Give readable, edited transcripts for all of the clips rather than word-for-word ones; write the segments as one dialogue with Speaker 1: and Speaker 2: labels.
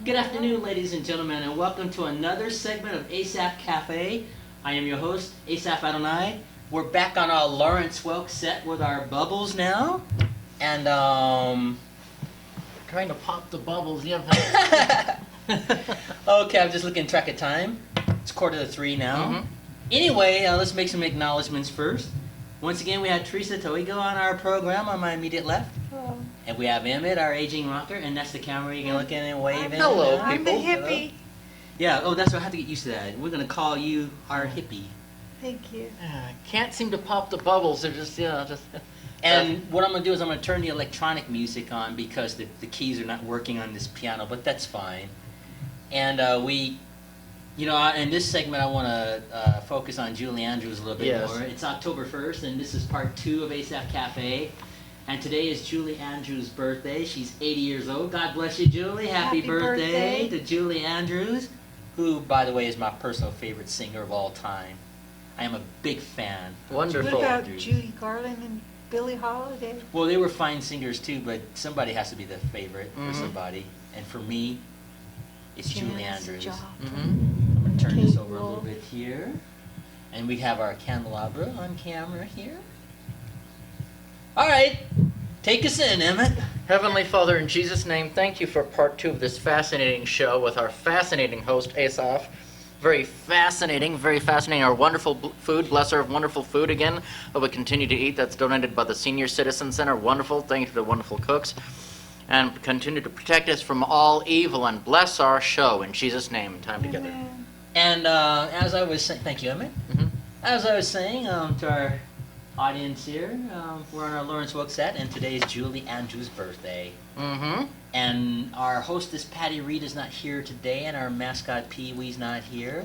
Speaker 1: Good afternoon, ladies and gentlemen, and welcome to another segment of Asaph Cafe. I am your host, Asaph Adonai. We're back on our Lawrence Welk set with our bubbles now, and
Speaker 2: Trying to pop the bubbles, yeah.
Speaker 1: okay, I'm just looking track of time. It's 2:45 now. Anyway, let's make some acknowledgments first. Once again, we have Teresa Toiga on our program on my immediate left.
Speaker 3: Hello.
Speaker 1: And we have Emmett, our aging rocker, and that's the camera you can look in and wave in.
Speaker 2: Hello,
Speaker 3: I'm the
Speaker 2: people.
Speaker 3: hippie.
Speaker 1: Yeah, oh, that's what I have to get used to that. We're going to call you our hippie.
Speaker 3: Thank you.
Speaker 2: Can't seem to pop the bubbles. They're just,
Speaker 1: And what I'm going to do is I'm going to turn the electronic music on because the keys are not working on this piano, but that's fine. And in this segment I want to focus on Julie Andrews a little bit more. It's October 1st, and this is part 2 of Asaph Cafe. And today is Julie Andrews' birthday. She's 80 years old. God bless you, Julie. Happy birthday to Julie Andrews, who, by the way, is my personal favorite singer of all time. I am a big fan.
Speaker 2: Wonderful.
Speaker 3: What about
Speaker 1: Andrews.
Speaker 3: Judy Garland and Billie Holiday?
Speaker 1: Well, they were fine singers too, but somebody has to be the favorite for somebody. And for me, it's Julie Andrews. I'm going to turn this over a little bit here. And we have our candelabra on camera here. All right, take us in, Emmett.
Speaker 2: Heavenly Father, in Jesus' name, thank you for part 2 of this fascinating show with our fascinating host, Asaph. Very fascinating, our wonderful food. Bless our wonderful food again that we continue to eat. That's donated by the Senior Citizen Center. Wonderful. Thank you to the wonderful cooks. And continue to protect us from all evil and bless our show. In Jesus' name, time together.
Speaker 1: And as I was saying, thank you, Emmett. As I was saying to our audience here, we're on our Lawrence Welk set, and today is Julie Andrews' birthday. And our hostess Patty Reed is not here today, and our mascot Pee Wee's not here.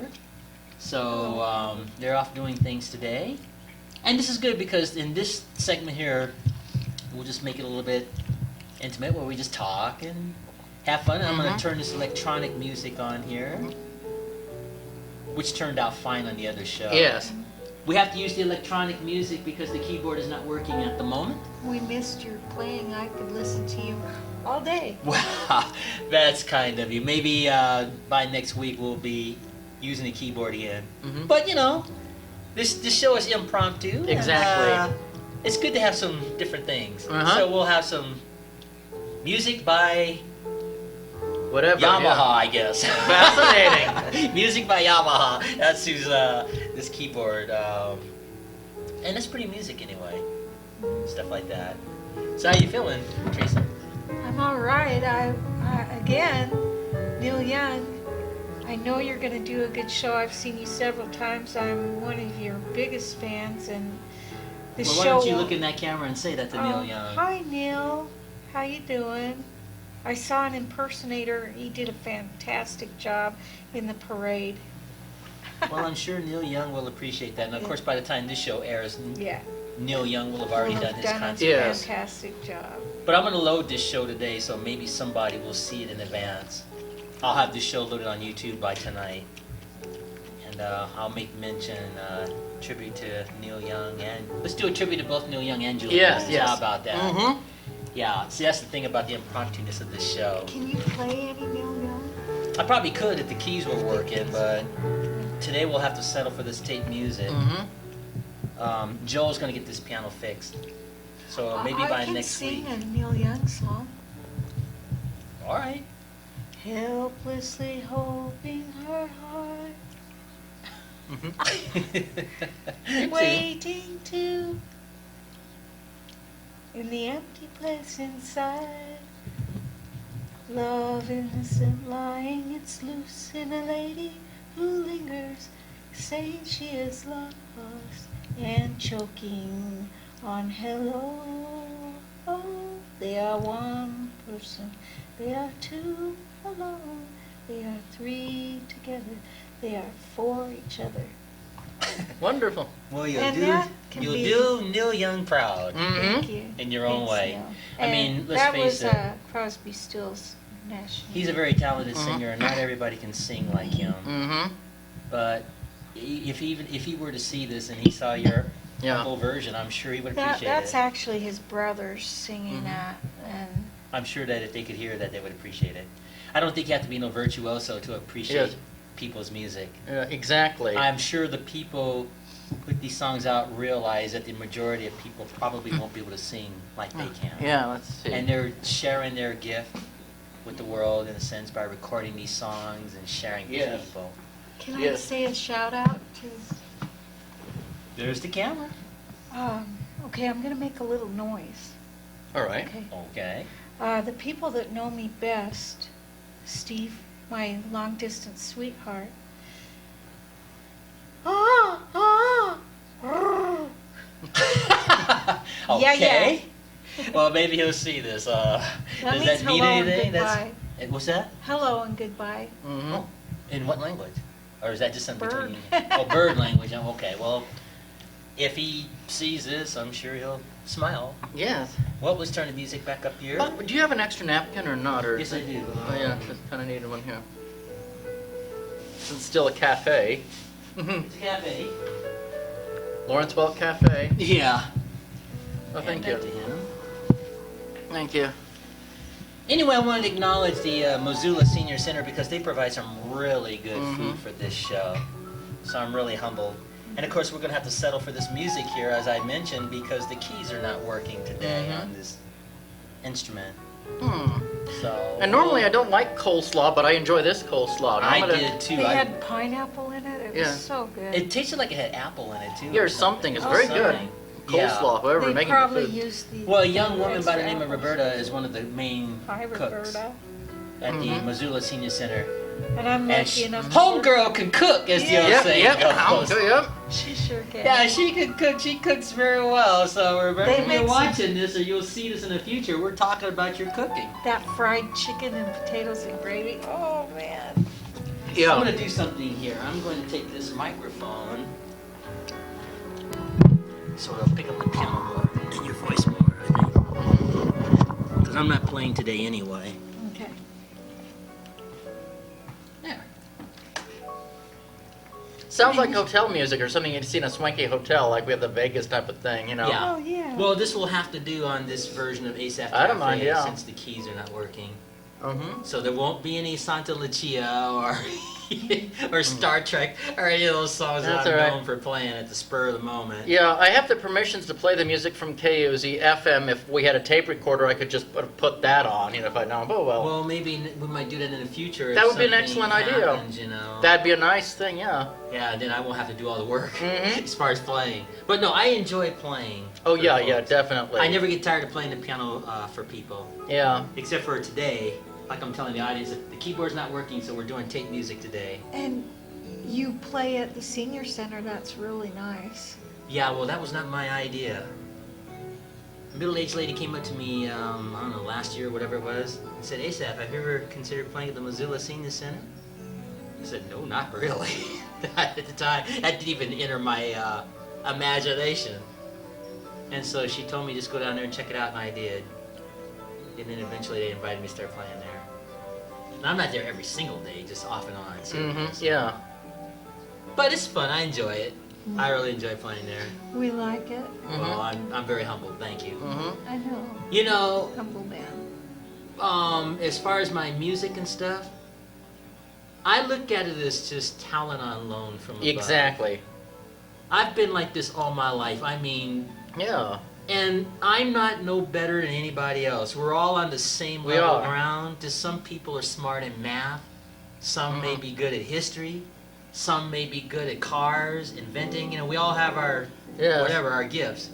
Speaker 1: So they're off doing things today. And this is good because in this segment here, we'll just make it a little bit intimate where we just talk and have fun. And I'm going to turn this electronic music on here, which turned out fine on the other show.
Speaker 2: Yes.
Speaker 1: We have to use the electronic music because the keyboard is not working at the moment.
Speaker 3: We missed your playing. I could listen to you all day.
Speaker 1: Wow, that's kind of you. Maybe by next week we'll be using the keyboard again. But this show is impromptu.
Speaker 2: Exactly.
Speaker 1: And, it's good to have some different things. So we'll have some music by
Speaker 2: whatever.
Speaker 1: Yamaha, I guess.
Speaker 2: Fascinating.
Speaker 1: Music by Yamaha. That's who's this keyboard. And it's pretty music anyway. Stuff like that. So how you feeling, Teresa?
Speaker 3: I'm all right. Again, Neil Young, I know you're going to do a good show. I've seen you several times. I'm one of your biggest fans, and the show.
Speaker 1: Why don't you look in that camera and say that to Neil Young?
Speaker 3: Hi, Neil. How you doing? I saw an impersonator. He did a fantastic job in the parade.
Speaker 1: Well, I'm sure Neil Young will appreciate that. And, of course, by the time this show airs,
Speaker 3: Yeah.
Speaker 1: Neil Young will have already done his concert.
Speaker 2: Yes.
Speaker 3: Fantastic job.
Speaker 1: But I'm going to load this show today, so maybe somebody will see it in advance. I'll have this show loaded on YouTube by tonight. And I'll make mention, tribute to Neil Young. And let's do a tribute to both Neil Young and Julie.
Speaker 2: Yes.
Speaker 1: How about that? Yeah, see, that's the thing about the impromptu-ness of this show.
Speaker 3: Can you play any Neil Young?
Speaker 1: I probably could if the keys were working, but today we'll have to settle for this tape music. Joel's going to get this piano fixed. So maybe by next week.
Speaker 3: I can sing a Neil Young song.
Speaker 1: All right.
Speaker 3: Helplessly hoping her heart, waiting to, in the empty place inside. Love innocent lying, it's loose in a lady who lingers, saying she is lost and choking on hello. Oh, they are one person, they are two alone, they are three together, they are for each other.
Speaker 2: Wonderful.
Speaker 1: Well,
Speaker 3: And
Speaker 1: you'll do Neil Young proud.
Speaker 3: Thank you.
Speaker 1: In your own way.
Speaker 3: Neil.
Speaker 1: I mean,
Speaker 3: And
Speaker 1: let's face it.
Speaker 3: That was Crosby, Stills Nash.
Speaker 1: He's a very talented singer, and not everybody can sing like him. But if he were to see this and he saw your full version, I'm sure he would appreciate
Speaker 3: That's
Speaker 1: it.
Speaker 3: actually his brother singing that, and
Speaker 1: I'm sure that if they could hear that, they would appreciate it. I don't think you have to be no virtuoso to appreciate
Speaker 2: Yes.
Speaker 1: people's music.
Speaker 2: Exactly.
Speaker 1: I'm sure the people who put these songs out realize that the majority of people probably won't be able to sing like they can.
Speaker 2: Yeah, let's see.
Speaker 1: And they're sharing their gift with the world in a sense by recording these songs and sharing with
Speaker 2: Yes.
Speaker 1: people.
Speaker 3: Can I
Speaker 2: Yes.
Speaker 3: say a shout out to?
Speaker 1: There's the camera.
Speaker 3: Okay, I'm gonna make a little noise.
Speaker 2: All right.
Speaker 3: Okay.
Speaker 1: Okay.
Speaker 3: The people that know me best, Steve, my long distance sweetheart.
Speaker 1: Okay. Well, maybe he'll see this.
Speaker 3: That
Speaker 1: Does
Speaker 3: means
Speaker 1: that mean
Speaker 3: hello and
Speaker 1: anything?
Speaker 3: goodbye.
Speaker 1: What's that?
Speaker 3: Hello and goodbye.
Speaker 2: Mm-hmm.
Speaker 1: Oh, in what language? Or is that just something
Speaker 3: Bird.
Speaker 1: between? Oh, bird language. Oh, okay. Well, if he sees this, I'm sure he'll smile.
Speaker 2: Yes.
Speaker 1: Well, let's turn the music back up here.
Speaker 2: Do you have an extra napkin or not? Or
Speaker 1: Yes, I do.
Speaker 2: Oh yeah, just kind of needed one here. It's still a cafe.
Speaker 1: It's a cafe.
Speaker 2: Lawrence Welk Cafe.
Speaker 1: Yeah.
Speaker 2: Oh, thank
Speaker 1: Hand that
Speaker 2: you.
Speaker 1: to him.
Speaker 2: Thank you.
Speaker 1: Anyway, I wanted to acknowledge the Missoula Senior Center because they provide some really good food for this show. So I'm really humbled. And of course, we're going to have to settle for this music here, as I mentioned, because the keys are not working today on this instrument. So.
Speaker 2: And normally I don't like coleslaw, but I enjoy this coleslaw. And I'm
Speaker 1: I
Speaker 2: gonna-
Speaker 1: did too.
Speaker 3: They
Speaker 1: I-
Speaker 3: had pineapple in it. It
Speaker 2: Yeah.
Speaker 3: was so good.
Speaker 1: It tasted like it had apple in it too.
Speaker 2: Yeah, or
Speaker 1: or
Speaker 2: something. It's
Speaker 3: Oh,
Speaker 2: very
Speaker 3: something.
Speaker 2: good. Coleslaw, whoever
Speaker 3: they
Speaker 2: making
Speaker 3: probably
Speaker 2: the food.
Speaker 3: used the.
Speaker 1: Well, a young woman by the
Speaker 3: extra
Speaker 1: name of
Speaker 3: apples.
Speaker 1: Roberta is one of the main
Speaker 3: Hi,
Speaker 1: cooks
Speaker 3: Roberta.
Speaker 1: at the Missoula Senior Center.
Speaker 3: And I'm
Speaker 1: And
Speaker 3: lucky enough. to work-
Speaker 1: homegirl can cook, as the old
Speaker 2: Yep,
Speaker 1: saying
Speaker 2: yep.
Speaker 1: goes.
Speaker 2: Yep.
Speaker 3: She sure can.
Speaker 1: Yeah, she can cook. She cooks very well. So, Roberta,
Speaker 3: They
Speaker 1: if you're
Speaker 3: make some-
Speaker 1: watching this or you'll see this in the future, we're talking about your cooking.
Speaker 3: That fried chicken and potatoes and gravy. Oh man.
Speaker 2: Yeah.
Speaker 1: I'm going to do something here. I'm going to take this microphone so it'll pick up the piano more and your voice more, I think. Because I'm not playing today anyway.
Speaker 3: Okay.
Speaker 1: There.
Speaker 2: Sounds like hotel music or something you'd see in a swanky hotel, like we have the Vegas type of thing, you know?
Speaker 1: Yeah.
Speaker 3: Oh yeah.
Speaker 1: Well, this will have to do on this version of Asaph Cafe
Speaker 2: I don't mind, yeah.
Speaker 1: since the keys are not working.
Speaker 2: Mm-hmm.
Speaker 1: So there won't be any Santa Lucia or or Star Trek or any of those songs
Speaker 2: That's
Speaker 1: that I'm
Speaker 2: all right.
Speaker 1: known for playing at the spur of the moment.
Speaker 2: Yeah, I have the permissions to play the music from KUZ FM. If we had a tape recorder, I could just put that on, you know, if I know. Oh, well.
Speaker 1: Well, maybe we might do that in the future. if
Speaker 2: That would be an
Speaker 1: something
Speaker 2: excellent idea.
Speaker 1: happens, you know.
Speaker 2: That'd be a nice thing, yeah.
Speaker 1: Yeah, then I won't have to do all the work
Speaker 2: Mhm.
Speaker 1: as far as playing. But no, I enjoy playing.
Speaker 2: Oh,
Speaker 1: for
Speaker 2: yeah,
Speaker 1: folks.
Speaker 2: yeah, definitely.
Speaker 1: I never get tired of playing the piano for people,
Speaker 2: Yeah.
Speaker 1: except for today. Like I'm telling the audience, the keyboard's not working, so we're doing tape music today.
Speaker 3: And you play at the senior center. That's really nice.
Speaker 1: Yeah, well, that was not my idea. A middle-aged lady came up to me, I don't know, last year or whatever it was, and said, Asaph, have you ever considered playing at the Missoula Senior Center? I said, no, not really. At the time, that didn't even enter my imagination. And so she told me just go down there and check it out, and I did. And then eventually they invited me to start playing there. And I'm not there every single day, just off and on.
Speaker 2: Mm-hmm, yeah.
Speaker 1: But it's fun, I enjoy it. I really enjoy playing there.
Speaker 3: We like it.
Speaker 1: Well, I'm very humbled, thank you.
Speaker 2: Mm-hmm.
Speaker 3: I know.
Speaker 1: You know,
Speaker 3: Humble man.
Speaker 1: as far as my music and stuff, I look at it as just talent on loan from above.
Speaker 2: Exactly.
Speaker 1: I've been like this all my life. I mean,
Speaker 2: Yeah.
Speaker 1: and I'm not no better than anybody else. We're all on the same
Speaker 2: We
Speaker 1: level
Speaker 2: are.
Speaker 1: ground. Just some people are smart in math. Some may be good at history. Some may be good at cars, inventing. You know, we all have our
Speaker 2: Yes.
Speaker 1: whatever our gifts.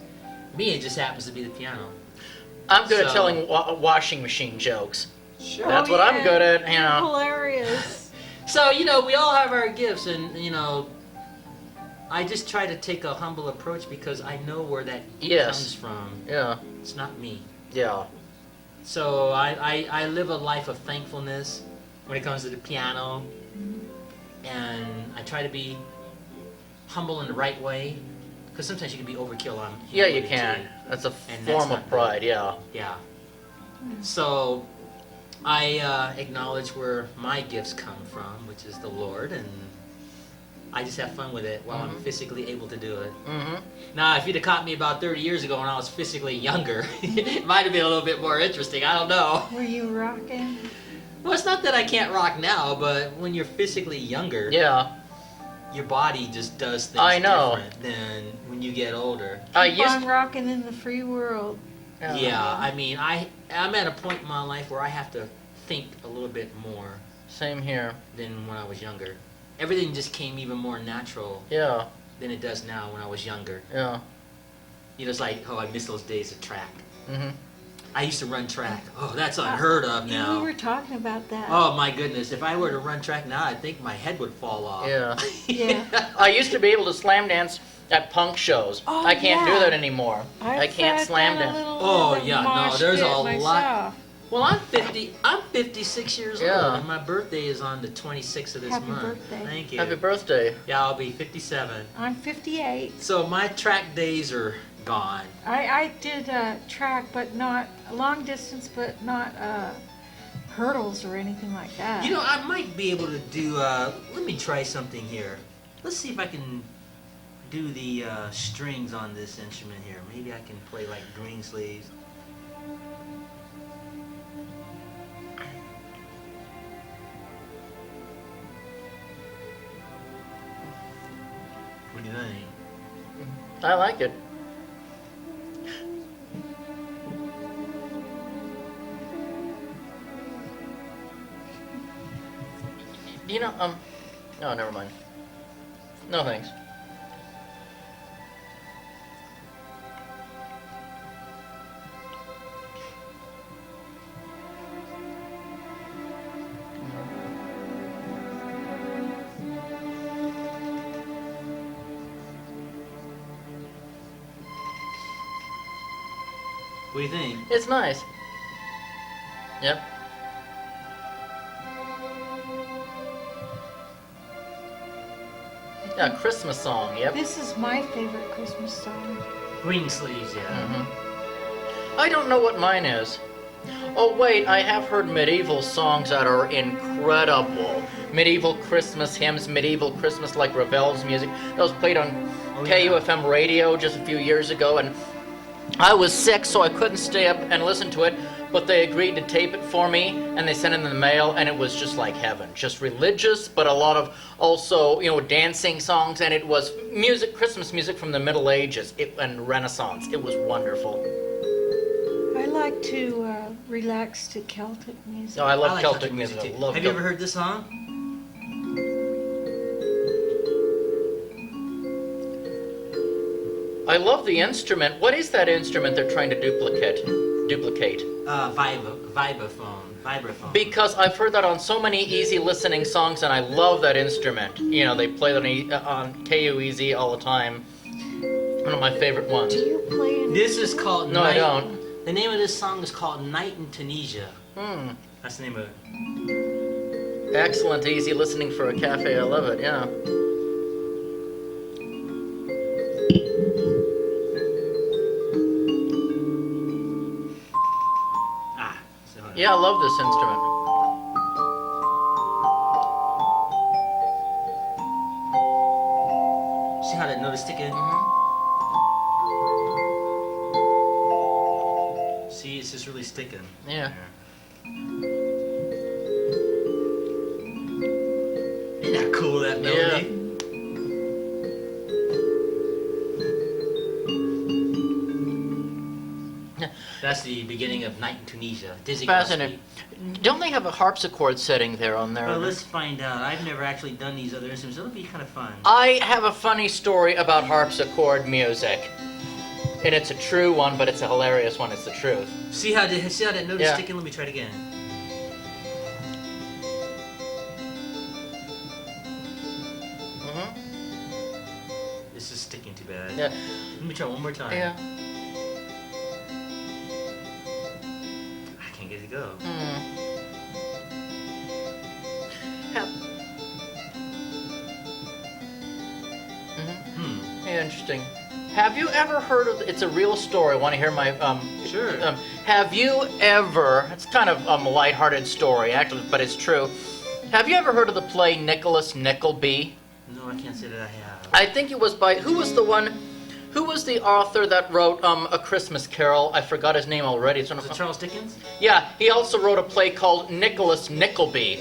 Speaker 1: Me, it just happens to be the piano.
Speaker 2: I'm good at
Speaker 1: So-
Speaker 2: telling washing machine jokes.
Speaker 3: Sure.
Speaker 2: That's what I'm good at, you know.
Speaker 3: Hilarious.
Speaker 1: So, you know, we all have our gifts, and, you know, I just try to take a humble approach because I know where that
Speaker 2: Yes.
Speaker 1: comes from.
Speaker 2: Yeah.
Speaker 1: It's not me.
Speaker 2: Yeah.
Speaker 1: So I live a life of thankfulness when it comes to the piano, and I try to be humble in the right way, because sometimes you can be overkill on
Speaker 2: Yeah, you
Speaker 1: humility,
Speaker 2: can.
Speaker 1: too.
Speaker 2: That's a
Speaker 1: And that's
Speaker 2: form
Speaker 1: not
Speaker 2: of pride, yeah.
Speaker 1: Yeah. So I acknowledge where my gifts come from, which is the Lord, and I just have fun with it while I'm physically able to do it.
Speaker 2: Mm-hmm.
Speaker 1: Now, if you'd have caught me about 30 years ago when I was physically younger, it might have been a little bit more interesting. I don't know.
Speaker 3: Were you rocking?
Speaker 1: Well, it's not that I can't rock now, but when you're physically younger,
Speaker 2: Yeah.
Speaker 1: your body just does things
Speaker 2: I know.
Speaker 1: different than when you get older.
Speaker 3: Keep on rocking in the free world.
Speaker 1: Yeah, I mean, I'm at a point in my life where I have to think a little bit more
Speaker 2: Same here.
Speaker 1: than when I was younger. Everything just came even more natural
Speaker 2: Yeah.
Speaker 1: than it does now when I was younger.
Speaker 2: Yeah.
Speaker 1: You know, it's like, oh, I miss those days of track.
Speaker 2: Mm-hmm.
Speaker 1: I used to run track. Oh, that's unheard of now.
Speaker 3: We were talking about that.
Speaker 1: Oh my goodness, if I were to run track now, I think my head would fall off.
Speaker 2: Yeah.
Speaker 3: Yeah.
Speaker 2: I used to be able to slam dance at punk shows.
Speaker 3: Oh,
Speaker 2: I can't do
Speaker 3: yeah.
Speaker 2: that anymore. I can't slam dance.
Speaker 1: Oh, yeah, no, there's a lot. Well, I'm 56 years
Speaker 2: Yeah.
Speaker 1: old, and my birthday is on the 26th of this
Speaker 3: Happy
Speaker 1: month.
Speaker 3: birthday.
Speaker 1: Thank you.
Speaker 2: Happy birthday.
Speaker 1: Yeah, I'll be 57.
Speaker 3: I'm 58.
Speaker 1: So my track days are gone.
Speaker 3: I did track, but not long distance, but not hurdles or anything like that.
Speaker 1: You know, I might be able to do, let me try something here. Let's see if I can do the strings on this instrument here. Maybe I can play like green sleeves. What do you think?
Speaker 2: I like it. You know, oh, never mind. No thanks.
Speaker 1: What do you think?
Speaker 2: It's nice. Yep. Yeah, Christmas song, yep.
Speaker 3: This is my favorite Christmas song.
Speaker 1: Green sleeves, yeah.
Speaker 2: I don't know what mine is. Oh wait, I have heard medieval songs that are incredible. Medieval Christmas hymns, medieval Christmas like Ravel's music. That was played on KUFM radio just a few years ago, and I was sick, so I couldn't stay up and listen to it, but they agreed to tape it for me, and they sent it in the mail, and it was just like heaven. Just religious, but a lot of also, you know, dancing songs, and it was music, Christmas music from the Middle Ages and Renaissance. It was wonderful.
Speaker 3: I like to relax to Celtic music.
Speaker 2: Oh, I love
Speaker 1: like
Speaker 2: Celtic music. I
Speaker 1: too.
Speaker 2: love
Speaker 1: Have you
Speaker 2: Celtic.
Speaker 1: ever heard this song?
Speaker 2: I love the instrument. What is that instrument they're trying to duplicate?
Speaker 1: Vibraphone.
Speaker 2: Because I've heard that on so many easy listening songs, and I love that instrument. You know, they play that on KUEZ all the time. One of my favorite ones.
Speaker 3: Do you play in
Speaker 1: This is called
Speaker 2: No,
Speaker 1: Night.
Speaker 2: I don't.
Speaker 1: The name of this song is called Night in Tunisia.
Speaker 2: Hmm.
Speaker 1: That's the name of it.
Speaker 2: Excellent, easy listening for a cafe. I love it, yeah. Yeah, I love this instrument.
Speaker 1: See how that note is sticking? See, it's just really sticking.
Speaker 2: Yeah.
Speaker 1: Isn't that cool, that melody? That's the beginning of Night in Tunisia. Dizzy
Speaker 2: Fascinating.
Speaker 1: Gillespie.
Speaker 2: Don't they have a harpsichord setting there on there?
Speaker 1: Well, let's find out. I've never actually done these other instruments. It'll be kind of fun.
Speaker 2: I have a funny story about harpsichord music. And it's a true one, but it's a hilarious one. It's the truth.
Speaker 1: See how that note is
Speaker 2: Yeah.
Speaker 1: sticking? Let me try it again. This is sticking too bad.
Speaker 2: Yeah.
Speaker 1: Let me try one more time.
Speaker 2: Yeah.
Speaker 1: I can't get it to go.
Speaker 2: Yeah, interesting. Have you ever heard of? It's a real story. Want to hear my?
Speaker 1: Sure.
Speaker 2: Have you ever? It's kind of a lighthearted story, actually, but it's true. Have you ever heard of the play Nicholas Nickleby?
Speaker 1: No, I can't say that I have.
Speaker 2: I think it was by, who was the author that wrote A Christmas Carol? I forgot his name already.
Speaker 1: Was it Charles Dickens?
Speaker 2: Yeah, he also wrote a play called Nicholas Nickleby.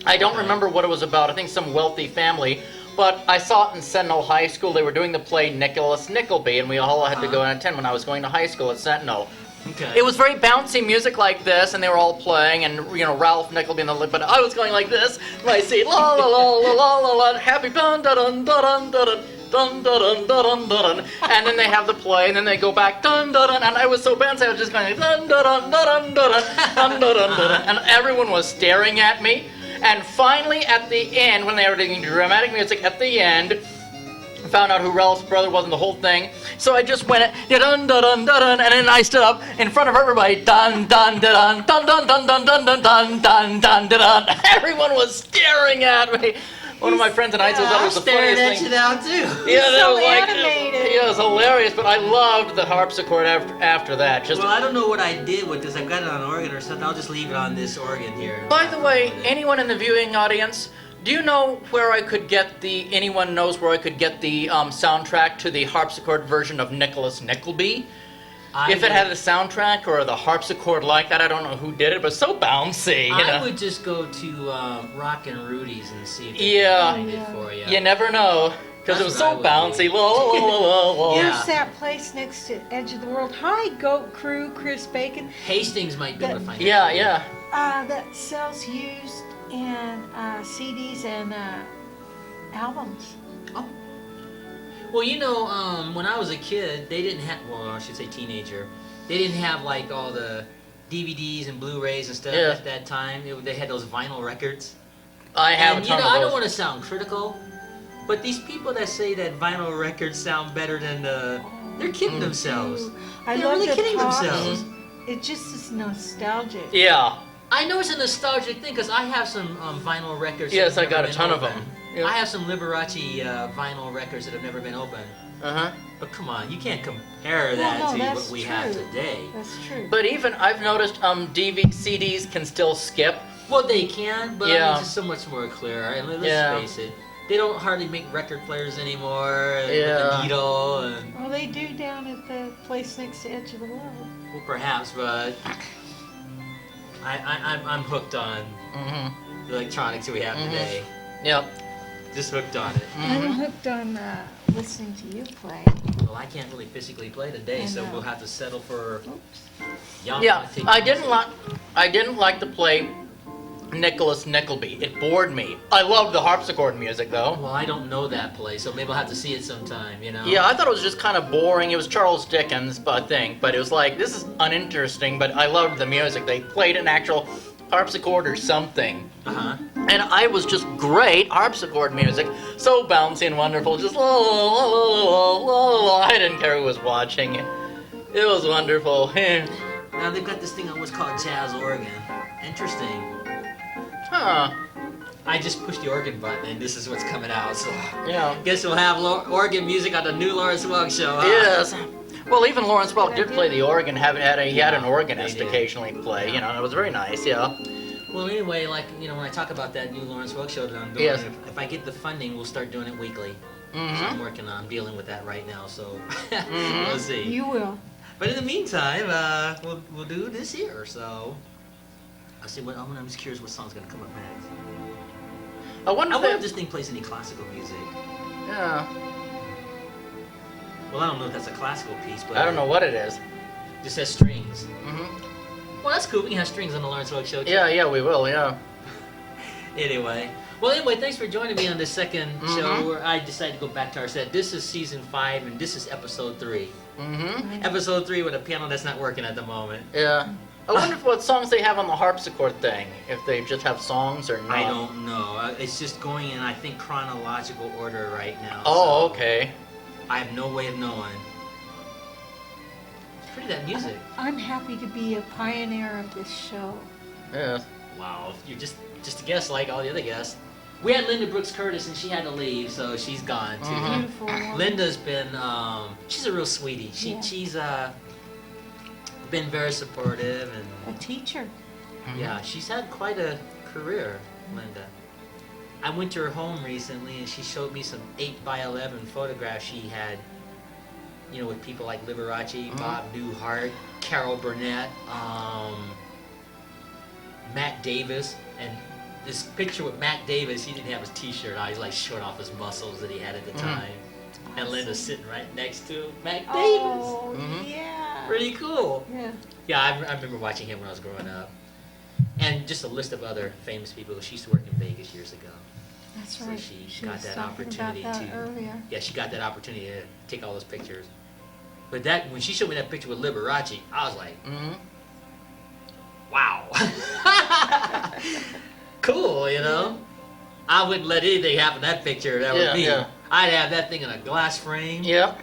Speaker 2: I don't remember what it was about. I think some wealthy family. But I saw it in Sentinel High School. They were doing the play Nicholas Nickleby, and we all had to go and attend when I was going to high school at Sentinel.
Speaker 1: Okay.
Speaker 2: It was very bouncy music like this, and they were all playing, and Ralph Nickleby and the but I was going like this. And I see la la la la la la la, happy dun dun dun dun dun dun dun dun dun dun, and then they have the play, and then they go back dun dun dun, and I was so bouncy, I was just going like, dun dun dun dun dun dun dun dun, and everyone was staring at me. And finally, at the end, when they were doing dramatic music, at the end, I found out who Ralph's brother was in the whole thing. So I just went, dun dun dun dun, and then I stood up in front of everybody, dun dun dun dun dun dun dun dun dun dun dun dun dun. Everyone was staring at me. One of my friends and I thought it was the funniest thing.
Speaker 1: Staring at you now too.
Speaker 2: Yeah, that
Speaker 3: so
Speaker 2: was like,
Speaker 3: animated.
Speaker 2: yeah, it was hilarious. But I loved the harpsichord after that. Just.
Speaker 1: Well, I don't know what I did with this. I've got it on organ or something. I'll just leave it on this organ here.
Speaker 2: By the way, anyone in the viewing audience, do you know where I could get anyone knows where I could get the soundtrack to the harpsichord version of Nicholas Nickleby? If it had a soundtrack or the harpsichord like that, I don't know who did it, but so bouncy.
Speaker 1: I would just go to Rock and Rudy's and see if they
Speaker 2: Yeah.
Speaker 1: can find it for you.
Speaker 2: You never know, because it was
Speaker 1: That's
Speaker 2: so
Speaker 1: what I would
Speaker 2: bouncy.
Speaker 1: do.
Speaker 2: La, la, la, la, la.
Speaker 1: Yeah.
Speaker 3: There's that place next to Edge of the World. Hi, Goat Crew, Chris Bacon.
Speaker 1: Hastings might be able to find it.
Speaker 2: Yeah, yeah.
Speaker 3: That sells used and CDs and albums.
Speaker 1: Well, you know, when I was a kid, they didn't have, well, I should say teenager, they didn't have like all the DVDs and Blu-rays and stuff
Speaker 2: Yeah.
Speaker 1: at that time. They had those vinyl records.
Speaker 2: I have
Speaker 1: And
Speaker 2: a
Speaker 1: you
Speaker 2: ton
Speaker 1: know,
Speaker 2: of
Speaker 1: I
Speaker 2: those.
Speaker 1: don't want to sound critical, but these people that say that vinyl records sound better than they're kidding themselves.
Speaker 3: I
Speaker 1: They're
Speaker 3: love
Speaker 1: really
Speaker 3: the
Speaker 1: kidding
Speaker 3: pop.
Speaker 1: themselves.
Speaker 3: It just is nostalgic.
Speaker 2: Yeah.
Speaker 1: I know it's a nostalgic thing because I have some vinyl records.
Speaker 2: Yes,
Speaker 1: that
Speaker 2: I
Speaker 1: have
Speaker 2: got
Speaker 1: never
Speaker 2: a
Speaker 1: been
Speaker 2: ton of
Speaker 1: opened.
Speaker 2: them. Yeah.
Speaker 1: I have some Liberace vinyl records that have never been opened.
Speaker 2: Uh-huh.
Speaker 1: But come on, you can't compare
Speaker 3: Well,
Speaker 1: that
Speaker 3: no,
Speaker 1: to
Speaker 3: that's
Speaker 1: what we have
Speaker 3: true.
Speaker 1: today.
Speaker 3: That's true.
Speaker 2: But even, I've noticed CDs can still skip.
Speaker 1: Well, they can, but I
Speaker 2: Yeah.
Speaker 1: mean, it's just so much more clear. And let's
Speaker 2: Yeah.
Speaker 1: face it, they don't hardly make record players anymore with
Speaker 2: Yeah.
Speaker 1: the needle, and
Speaker 3: Well, they do down at the place next to Edge of the World.
Speaker 1: well, perhaps, but I'm hooked on
Speaker 2: Mm-hmm.
Speaker 1: the electronics that we have today.
Speaker 2: Yep.
Speaker 1: Just hooked on it.
Speaker 3: I'm
Speaker 2: Mm-hmm.
Speaker 3: hooked on listening to you play.
Speaker 1: Well, I can't really physically play today,
Speaker 3: I
Speaker 1: so
Speaker 3: know.
Speaker 1: we'll have to settle for
Speaker 3: Oops.
Speaker 1: Yamaha.
Speaker 2: Yeah,
Speaker 1: tape
Speaker 2: I
Speaker 1: music.
Speaker 2: didn't like to play Nicholas Nickleby. It bored me. I loved the harpsichord music though.
Speaker 1: Well, I don't know that play, so maybe I'll have to see it sometime. You know.
Speaker 2: Yeah, I thought it was just kind of boring. It was Charles Dickens, I think, but it was like, this is uninteresting, but I loved the music. They played an actual harpsichord or something.
Speaker 1: Uh huh.
Speaker 2: And I was just great harpsichord music, so bouncy and wonderful, just la la la la la la. I didn't care who was watching. It was wonderful.
Speaker 1: Now they've got this thing on what's called jazz organ. Interesting.
Speaker 2: Huh.
Speaker 1: I just pushed the organ button, and this is what's coming out. So
Speaker 2: Yeah.
Speaker 1: guess we'll have organ music on the new Lawrence Welk show. Huh?
Speaker 2: Yes. Well, even Lawrence Welk did play the organ. He had an organist
Speaker 1: they did.
Speaker 2: occasionally play.
Speaker 1: Yeah.
Speaker 2: You know, it was very nice. Yeah.
Speaker 1: Well, anyway, like when I talk about that new Lawrence Welk show that I'm doing,
Speaker 2: Yes.
Speaker 1: if I get the funding, we'll start doing it weekly. So
Speaker 2: Mm-hmm.
Speaker 1: I'm working on dealing with that right now. So
Speaker 2: Mhm.
Speaker 1: we'll see.
Speaker 3: You will.
Speaker 1: But in the meantime, we'll do this here. So I'll see what. I'm just curious what song's gonna come up next.
Speaker 2: I wonder
Speaker 1: I wonder if
Speaker 2: if
Speaker 1: this thing plays any classical music.
Speaker 2: Yeah.
Speaker 1: Well, I don't know if that's a classical piece, but
Speaker 2: I don't know what it is.
Speaker 1: It just has strings.
Speaker 2: Mm-hmm.
Speaker 1: Well, that's cool. We can have strings on the Lawrence Welk show too.
Speaker 2: Yeah, we will. Yeah.
Speaker 1: Anyway, thanks for joining me on the second show where I decided to go back to our set. This is season 5, and this is episode 3.
Speaker 2: Mm-hmm.
Speaker 1: Episode 3 with a piano that's not working at the moment.
Speaker 2: Yeah. I wonder what songs they have on the harpsichord thing. If they just have songs or not.
Speaker 1: I don't know. It's just going in, I think, chronological order right now.
Speaker 2: Oh,
Speaker 1: so
Speaker 2: okay.
Speaker 1: I have no way of knowing. It's pretty that music.
Speaker 3: I'm happy to be a pioneer of this show.
Speaker 2: Yeah.
Speaker 1: Wow, you're just a guest like all the other guests. We had Linda Brooks Curtis, and she had to leave, so she's gone too.
Speaker 2: Mhm.
Speaker 3: Beautiful woman.
Speaker 1: Linda's been, she's a real sweetie.
Speaker 3: Yeah.
Speaker 1: She's been very supportive, and
Speaker 3: A teacher.
Speaker 1: yeah, she's had quite a career, Linda. I went to her home recently, and she showed me some 8x11 photographs she had, you know, with people like Liberace, Bob Newhart, Carol Burnett, Matt Davis, and this picture with Matt Davis, he didn't have his t-shirt on, he's like showing off his muscles that he had at the time. And Linda's sitting right next to Matt Davis.
Speaker 3: Oh, yeah.
Speaker 1: Pretty cool.
Speaker 3: Yeah.
Speaker 1: Yeah, I remember watching him when I was growing up. And just a list of other famous people. She used to work in Vegas years ago.
Speaker 3: That's
Speaker 1: So
Speaker 3: right.
Speaker 1: she
Speaker 3: was
Speaker 1: got that
Speaker 3: talking
Speaker 1: opportunity
Speaker 3: about that
Speaker 1: to.
Speaker 3: earlier.
Speaker 1: Yeah, she got that opportunity to take all those pictures. But that when she showed me that picture with Liberace, I was like, wow. Cool, you know? I wouldn't let anything happen to that picture. That would be.
Speaker 2: Yeah.
Speaker 1: I'd have that thing in a glass frame.
Speaker 2: Yep.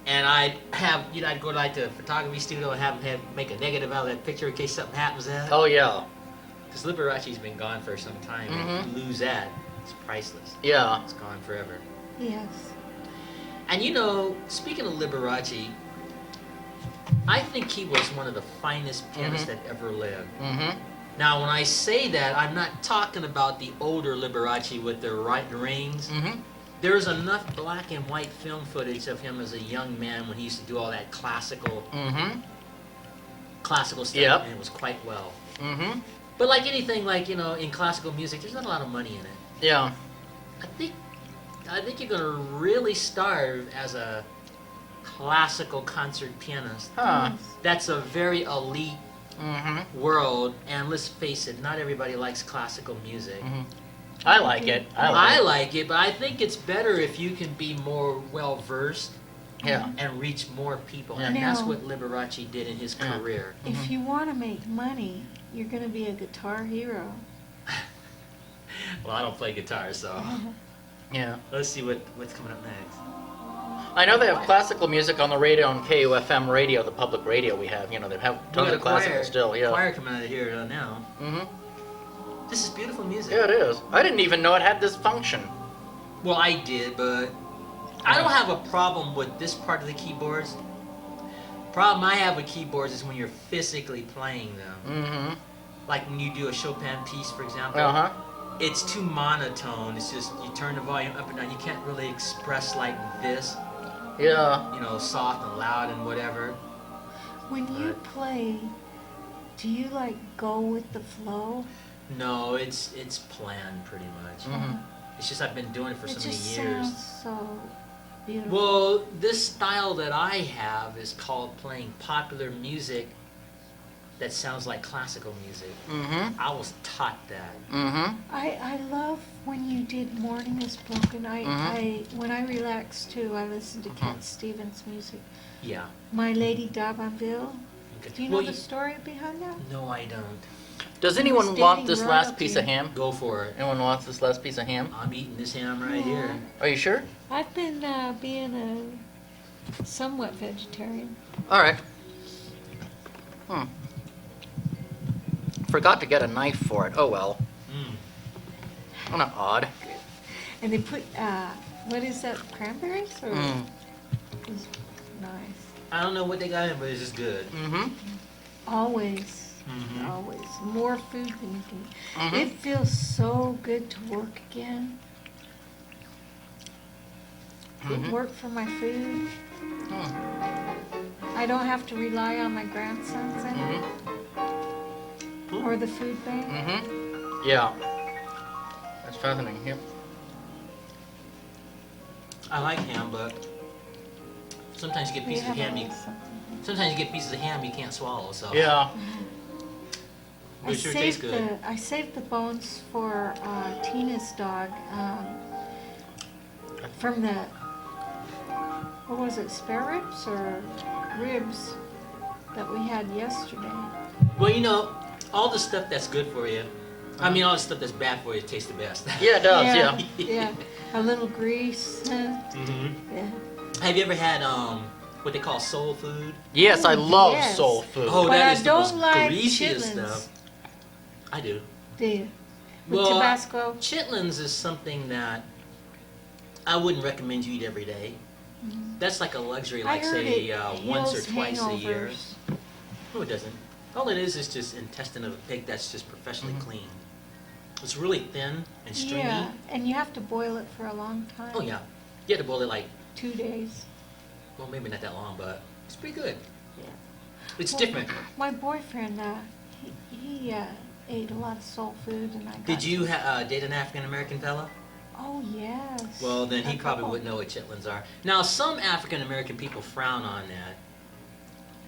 Speaker 1: And I'd have, you know, I'd go to like the photography studio and have them make a negative out of that picture in case something happens to that.
Speaker 2: Oh yeah.
Speaker 1: Because Liberace's been gone for some time. And if you lose that, it's priceless.
Speaker 2: Yeah.
Speaker 1: It's gone forever.
Speaker 3: Yes.
Speaker 1: And you know, speaking of Liberace, I think he was one of the finest pianists that ever lived. Now, when I say that, I'm not talking about the older Liberace with the right rings. There's enough black and white film footage of him as a young man when he used to do all that classical stuff, and it was quite well. But like anything, like, you know, in classical music, there's not a lot of money in it.
Speaker 2: Yeah.
Speaker 1: I think you're gonna really starve as a classical concert pianist.
Speaker 2: Huh.
Speaker 1: That's a very elite world, and let's face it, not everybody likes classical music.
Speaker 2: I like it.
Speaker 1: I like it, but I think it's better if you can be more well versed.
Speaker 2: Yeah.
Speaker 1: And reach more people,
Speaker 2: Yeah.
Speaker 1: and that's
Speaker 3: Now-
Speaker 1: what Liberace did in his career.
Speaker 3: If you want to make money, you're going to be a guitar hero.
Speaker 1: Well, I don't play guitar, so
Speaker 2: Yeah.
Speaker 1: let's see what's coming up next.
Speaker 2: I know they have classical music on the radio on KUFM radio, the public radio we have. You know, they have
Speaker 1: We
Speaker 2: tons
Speaker 1: got
Speaker 2: of classical still. Yeah.
Speaker 1: choir coming out of here now. This is beautiful music.
Speaker 2: Yeah, it is. I didn't even know it had this function.
Speaker 1: Well, I did, but I don't have a problem with this part of the keyboards. Problem I have with keyboards is when you're physically playing them. Like when you do a Chopin piece, for example. It's too monotone. It's just you turn the volume up and down. You can't really express like this.
Speaker 2: Yeah.
Speaker 1: You know, soft and loud and whatever.
Speaker 3: When you play, do you like go with the flow?
Speaker 1: No, it's planned pretty much. It's just I've been doing it for so many
Speaker 3: just
Speaker 1: years.
Speaker 3: sounds so beautiful.
Speaker 1: Well, this style that I have is called playing popular music that sounds like classical music. I was taught that.
Speaker 3: I love when you did Morning is Broken. When I relax too, I listen to Cat Stevens music.
Speaker 1: Yeah.
Speaker 3: My Lady d'Abanville.
Speaker 1: Okay.
Speaker 3: Do you know the story behind that?
Speaker 1: No, I don't.
Speaker 2: Does
Speaker 3: He
Speaker 2: anyone
Speaker 3: was
Speaker 2: want
Speaker 3: dating
Speaker 2: this last
Speaker 3: royalty.
Speaker 2: piece of ham?
Speaker 1: Go for it.
Speaker 2: Anyone wants this last piece of ham?
Speaker 1: I'm eating this ham right here.
Speaker 2: Are you sure?
Speaker 3: I've been being a somewhat vegetarian.
Speaker 2: All right. Forgot to get a knife for it. Oh well. Oh, not odd.
Speaker 3: And they put, what is that, cranberries? Or It's nice.
Speaker 1: I don't know what they got in, but it's just good.
Speaker 3: Always. Always. More food than you can. It feels so good to work again. Work for my food. I don't have to rely on my grandsons anymore. Or the food bank.
Speaker 2: Yeah. That's fascinating. Yep.
Speaker 1: I like ham, but sometimes you get pieces of ham. Sometimes you get pieces of ham you can't swallow. So
Speaker 2: Yeah.
Speaker 1: But it sure tastes good.
Speaker 3: I saved the bones for Tina's dog from the, what was it, spare ribs or ribs that we had yesterday.
Speaker 1: Well, you know, all the stuff that's good for you. I mean, all the stuff that's bad for you tastes the best.
Speaker 2: Yeah, it does. Yeah.
Speaker 3: Yeah, a little grease. Yeah.
Speaker 1: Have you ever had what they call soul food?
Speaker 2: Yes, I love
Speaker 3: Yes.
Speaker 2: soul food.
Speaker 1: Oh,
Speaker 3: But
Speaker 1: that
Speaker 3: I
Speaker 1: is the
Speaker 3: don't
Speaker 1: most
Speaker 3: like
Speaker 1: greasiest
Speaker 3: chitlins.
Speaker 1: stuff. I do.
Speaker 3: Do you? With
Speaker 1: Well,
Speaker 3: Tabasco?
Speaker 1: Chitlins is something that I wouldn't recommend you eat every day. That's like a luxury, like
Speaker 3: I heard
Speaker 1: say
Speaker 3: it
Speaker 1: once or
Speaker 3: heals
Speaker 1: twice a year.
Speaker 3: hangovers.
Speaker 1: No, it doesn't. All it is just intestine of a pig that's just professionally cleaned. It's really thin and stringy.
Speaker 3: Yeah, and you have to boil it for a long time.
Speaker 1: Oh yeah, you had to boil it like
Speaker 3: 2 days.
Speaker 1: well maybe not that long, but it's pretty good.
Speaker 3: Yeah.
Speaker 1: It's
Speaker 3: Well,
Speaker 1: different.
Speaker 3: My boyfriend, he ate a lot of soul food, and I got
Speaker 1: Did you date an African American fella?
Speaker 3: Oh, yes.
Speaker 1: Well, then he
Speaker 3: A
Speaker 1: probably
Speaker 3: couple.
Speaker 1: wouldn't know what chitlins are. Now, some African American people frown on that.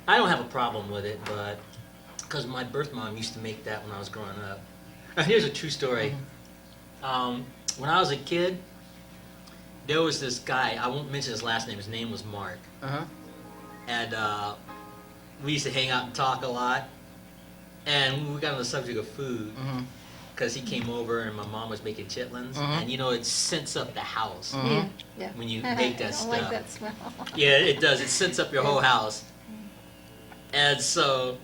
Speaker 1: I don't have a problem with it, but because my birth mom used to make that when I was growing up. Now, here's a true story. When I was a kid, there was this guy. I won't mention his last name. His name was Mark, and we used to hang out and talk a lot. And we got on the subject of food. Because he came over and my mom was making chitlins, and you know it scents up the house
Speaker 3: Yeah.
Speaker 1: when you make that
Speaker 3: I
Speaker 1: stuff.
Speaker 3: like that smell.
Speaker 1: Yeah, it does. It scents up your whole house. And so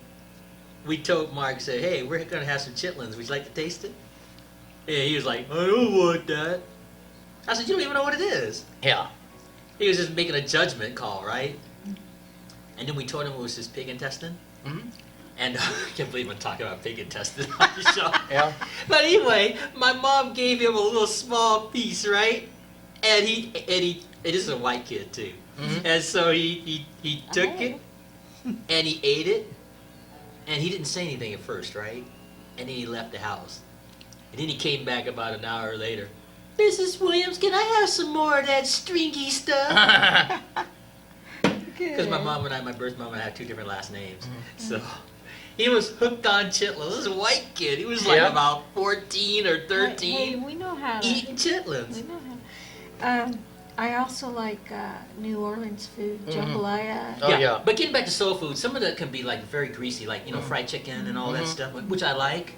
Speaker 1: we told Mark, said, "Hey, we're gonna have some chitlins. Would you like to taste it?" Yeah, he was like, "I don't want that." I said, "You don't even know what it is."
Speaker 2: Yeah.
Speaker 1: He was just making a judgment call, right? And then we told him it was his pig intestine. And I can't believe I'm talking about pig intestine on the show.
Speaker 2: Yeah.
Speaker 1: But anyway, my mom gave him a little small piece, right? And this is a white kid too. And so he took it and he ate it, and he didn't say anything at first, right? And then he left the house. And then he came back about an hour later. Mrs. Williams, can I have some more of that stringy stuff? Because my mom and I, my birth mom and I have two different last names. So he was hooked on chitlins. This is a white kid. He was like about 14 or 13.
Speaker 3: Hey, we know how to
Speaker 1: Eating chitlins.
Speaker 3: We know how. I also like New Orleans food, jambalaya.
Speaker 2: Oh, yeah.
Speaker 1: But getting back to soul food, some of that can be like very greasy, like, you know, fried chicken and all that stuff, which I like.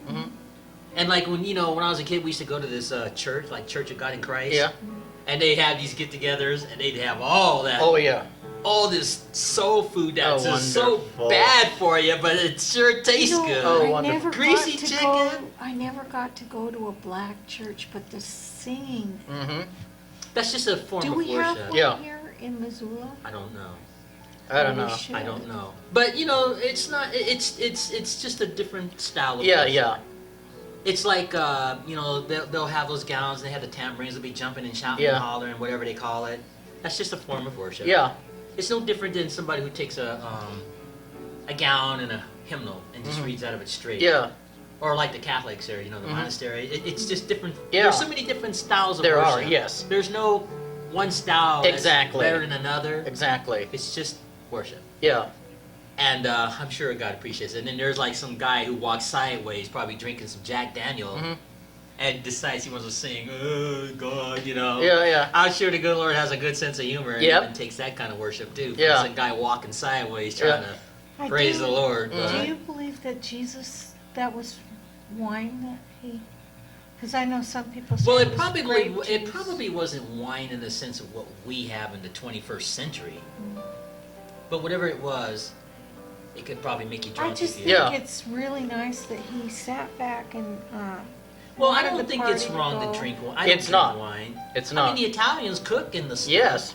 Speaker 1: And like when I was a kid, we used to go to this church, like Church of God in Christ.
Speaker 2: Yeah.
Speaker 1: And they'd have these get-togethers, and they'd have all that.
Speaker 2: Oh, yeah.
Speaker 1: All this soul food that's
Speaker 2: Oh,
Speaker 1: just so
Speaker 2: wonderful.
Speaker 1: bad for you, but it sure tastes good.
Speaker 2: Oh,
Speaker 3: I
Speaker 2: wonderful.
Speaker 3: never
Speaker 1: Greasy
Speaker 3: got to
Speaker 1: chicken.
Speaker 3: Go, I never got to go to a black church, but the singing.
Speaker 1: That's just a form
Speaker 3: Do
Speaker 1: of
Speaker 3: we have
Speaker 1: worship.
Speaker 3: one
Speaker 2: Yeah.
Speaker 3: here in Missoula?
Speaker 1: I don't know.
Speaker 2: I don't
Speaker 3: We
Speaker 2: know.
Speaker 3: should.
Speaker 1: I don't know. But it's not. It's just a different style of
Speaker 2: Yeah,
Speaker 1: worship.
Speaker 2: yeah.
Speaker 1: It's like they'll have those gowns. They have the tambourines. They'll be jumping and shouting and hollering, whatever they call it. That's just a form of worship.
Speaker 2: Yeah.
Speaker 1: It's no different than somebody who takes a gown and a hymnal and just reads out of it straight.
Speaker 2: Yeah.
Speaker 1: Or like the Catholics or the monastery. It's just different.
Speaker 2: Yeah.
Speaker 1: There's so many different styles of
Speaker 2: There
Speaker 1: worship.
Speaker 2: are, yes.
Speaker 1: There's no one style
Speaker 2: Exactly.
Speaker 1: that's better than another.
Speaker 2: Exactly.
Speaker 1: It's just worship.
Speaker 2: Yeah.
Speaker 1: And I'm sure God appreciates it. And then there's like some guy who walks sideways, probably drinking some Jack Daniel, and decides he wants to sing, "Oh God,"
Speaker 2: Yeah, yeah.
Speaker 1: I'm sure the good Lord has a good sense of humor and
Speaker 2: Yep.
Speaker 1: even takes that kind of worship too.
Speaker 2: Yeah.
Speaker 1: It's a guy walking sideways trying to
Speaker 3: I
Speaker 1: praise
Speaker 3: do-
Speaker 1: the Lord.
Speaker 3: Do
Speaker 1: But
Speaker 3: you believe that Jesus, that was wine that he? Because I know some people say
Speaker 1: well,
Speaker 3: it
Speaker 1: it
Speaker 3: was
Speaker 1: probably
Speaker 3: grape
Speaker 1: it
Speaker 3: juice.
Speaker 1: probably wasn't wine in the sense of what we have in the 21st century. But whatever it was, it could probably make you
Speaker 3: I
Speaker 1: drunk.
Speaker 3: just
Speaker 1: if
Speaker 3: think
Speaker 1: you-
Speaker 2: Yeah.
Speaker 3: it's really nice that he sat back and.
Speaker 1: Well, I
Speaker 3: wanted
Speaker 1: don't
Speaker 3: the
Speaker 1: think it's
Speaker 3: party to
Speaker 1: wrong
Speaker 3: go.
Speaker 1: to drink wine. I don't
Speaker 2: It's
Speaker 1: drink
Speaker 2: not.
Speaker 1: wine.
Speaker 2: It's
Speaker 1: I
Speaker 2: not.
Speaker 1: mean, the Italians cook in the stuff.
Speaker 2: Yes.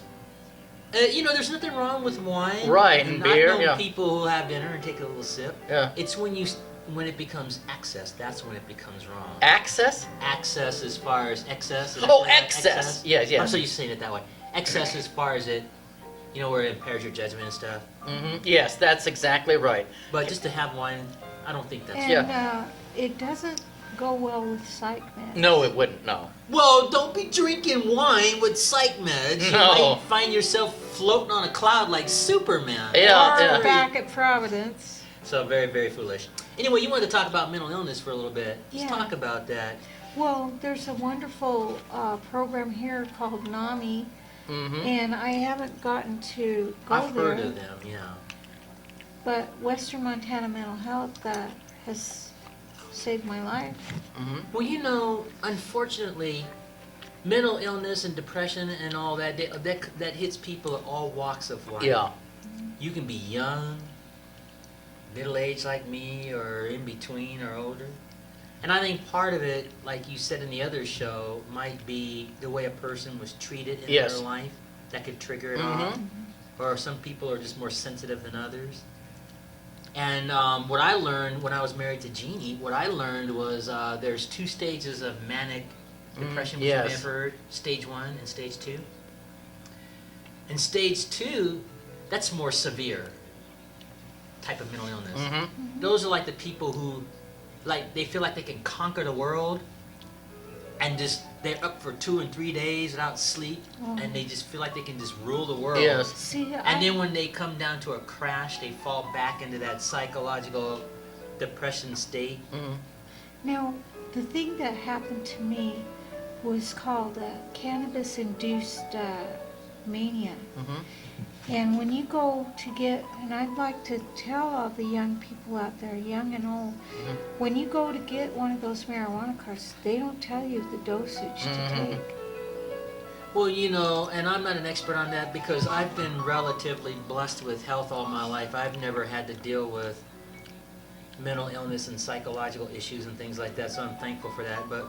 Speaker 1: There's nothing wrong with wine.
Speaker 2: Right, and beer,
Speaker 1: I've known
Speaker 2: yeah.
Speaker 1: people who have dinner and take a little sip.
Speaker 2: Yeah.
Speaker 1: It's when it becomes excess, that's when it becomes wrong.
Speaker 2: Access?
Speaker 1: Access as far as excess. is
Speaker 2: Oh,
Speaker 1: that
Speaker 2: excess. Yes, yes.
Speaker 1: I'm so used to saying it that way. Excess as far as it, where it impairs your judgment and stuff.
Speaker 2: Yes, that's exactly right.
Speaker 1: But just to have wine, I don't think that's.
Speaker 3: And it doesn't go well with psych meds.
Speaker 2: No, it wouldn't. No.
Speaker 1: Well, don't be drinking wine with psych meds.
Speaker 2: No.
Speaker 1: You might find yourself floating on a cloud like Superman.
Speaker 2: Yeah,
Speaker 3: Or
Speaker 2: yeah.
Speaker 3: back at Providence.
Speaker 1: So very, very foolish. Anyway, you wanted to talk about mental illness for a little bit. Let's
Speaker 3: Yeah.
Speaker 1: talk about that.
Speaker 3: Well, there's a wonderful program here called NAMI, and I haven't gotten to go
Speaker 1: I've
Speaker 3: there.
Speaker 1: heard of them, yeah.
Speaker 3: But Western Montana Mental Health has saved my life.
Speaker 1: Well, unfortunately, mental illness and depression and all that hits people at all walks of life.
Speaker 2: Yeah.
Speaker 1: You can be young, middle-aged like me, or in between or older. And I think part of it, like you said in the other show, might be the way a person was treated in
Speaker 2: Yes.
Speaker 1: their life. That could trigger it off. Or some people are just more sensitive than others. And what I learned when I was married to Jeannie, what I learned was there's 2 stages of manic depression, which you may
Speaker 2: yes.
Speaker 1: have heard, stage 1 and stage 2. And stage 2, that's more severe type of mental illness.
Speaker 2: Mm-hmm.
Speaker 1: Those are like the people who, like, they feel like they can conquer the world, and just they're up for 2 and 3 days without sleep, and they just feel like they can just rule the world.
Speaker 2: Yes.
Speaker 3: See,
Speaker 1: And then when they come down to a crash, they fall back into that psychological depression state.
Speaker 2: Mm-hmm.
Speaker 3: now the thing that happened to me was called cannabis-induced mania.
Speaker 2: Mm-hmm.
Speaker 3: And when you go to get, and I'd like to tell all the young people out there, young and old, when you go to get one of those marijuana cards, they don't tell you the dosage to take.
Speaker 1: Well, you know, and I'm not an expert on that because I've been relatively blessed with health all my life. I've never had to deal with mental illness and psychological issues and things like that, so I'm thankful for that. But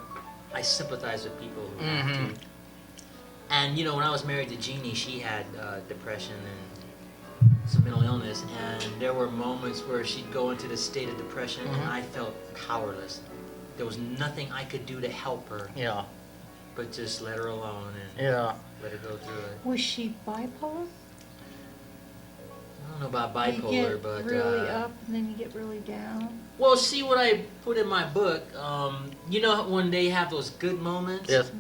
Speaker 1: I sympathize with people who have to. And, you know, when I was married to Jeannie, she had depression and some mental illness, and there were moments where she'd go into this state of depression, and I felt powerless. There was nothing I could do to help her,
Speaker 2: Yeah.
Speaker 1: but just let her alone and
Speaker 2: Yeah.
Speaker 1: let her go through it.
Speaker 3: Was she bipolar?
Speaker 1: I don't know about
Speaker 3: You
Speaker 1: bipolar,
Speaker 3: get
Speaker 1: but
Speaker 3: really up and then you get really down.
Speaker 1: well, see what I put in my book. You know when they have those good moments.
Speaker 2: Yes.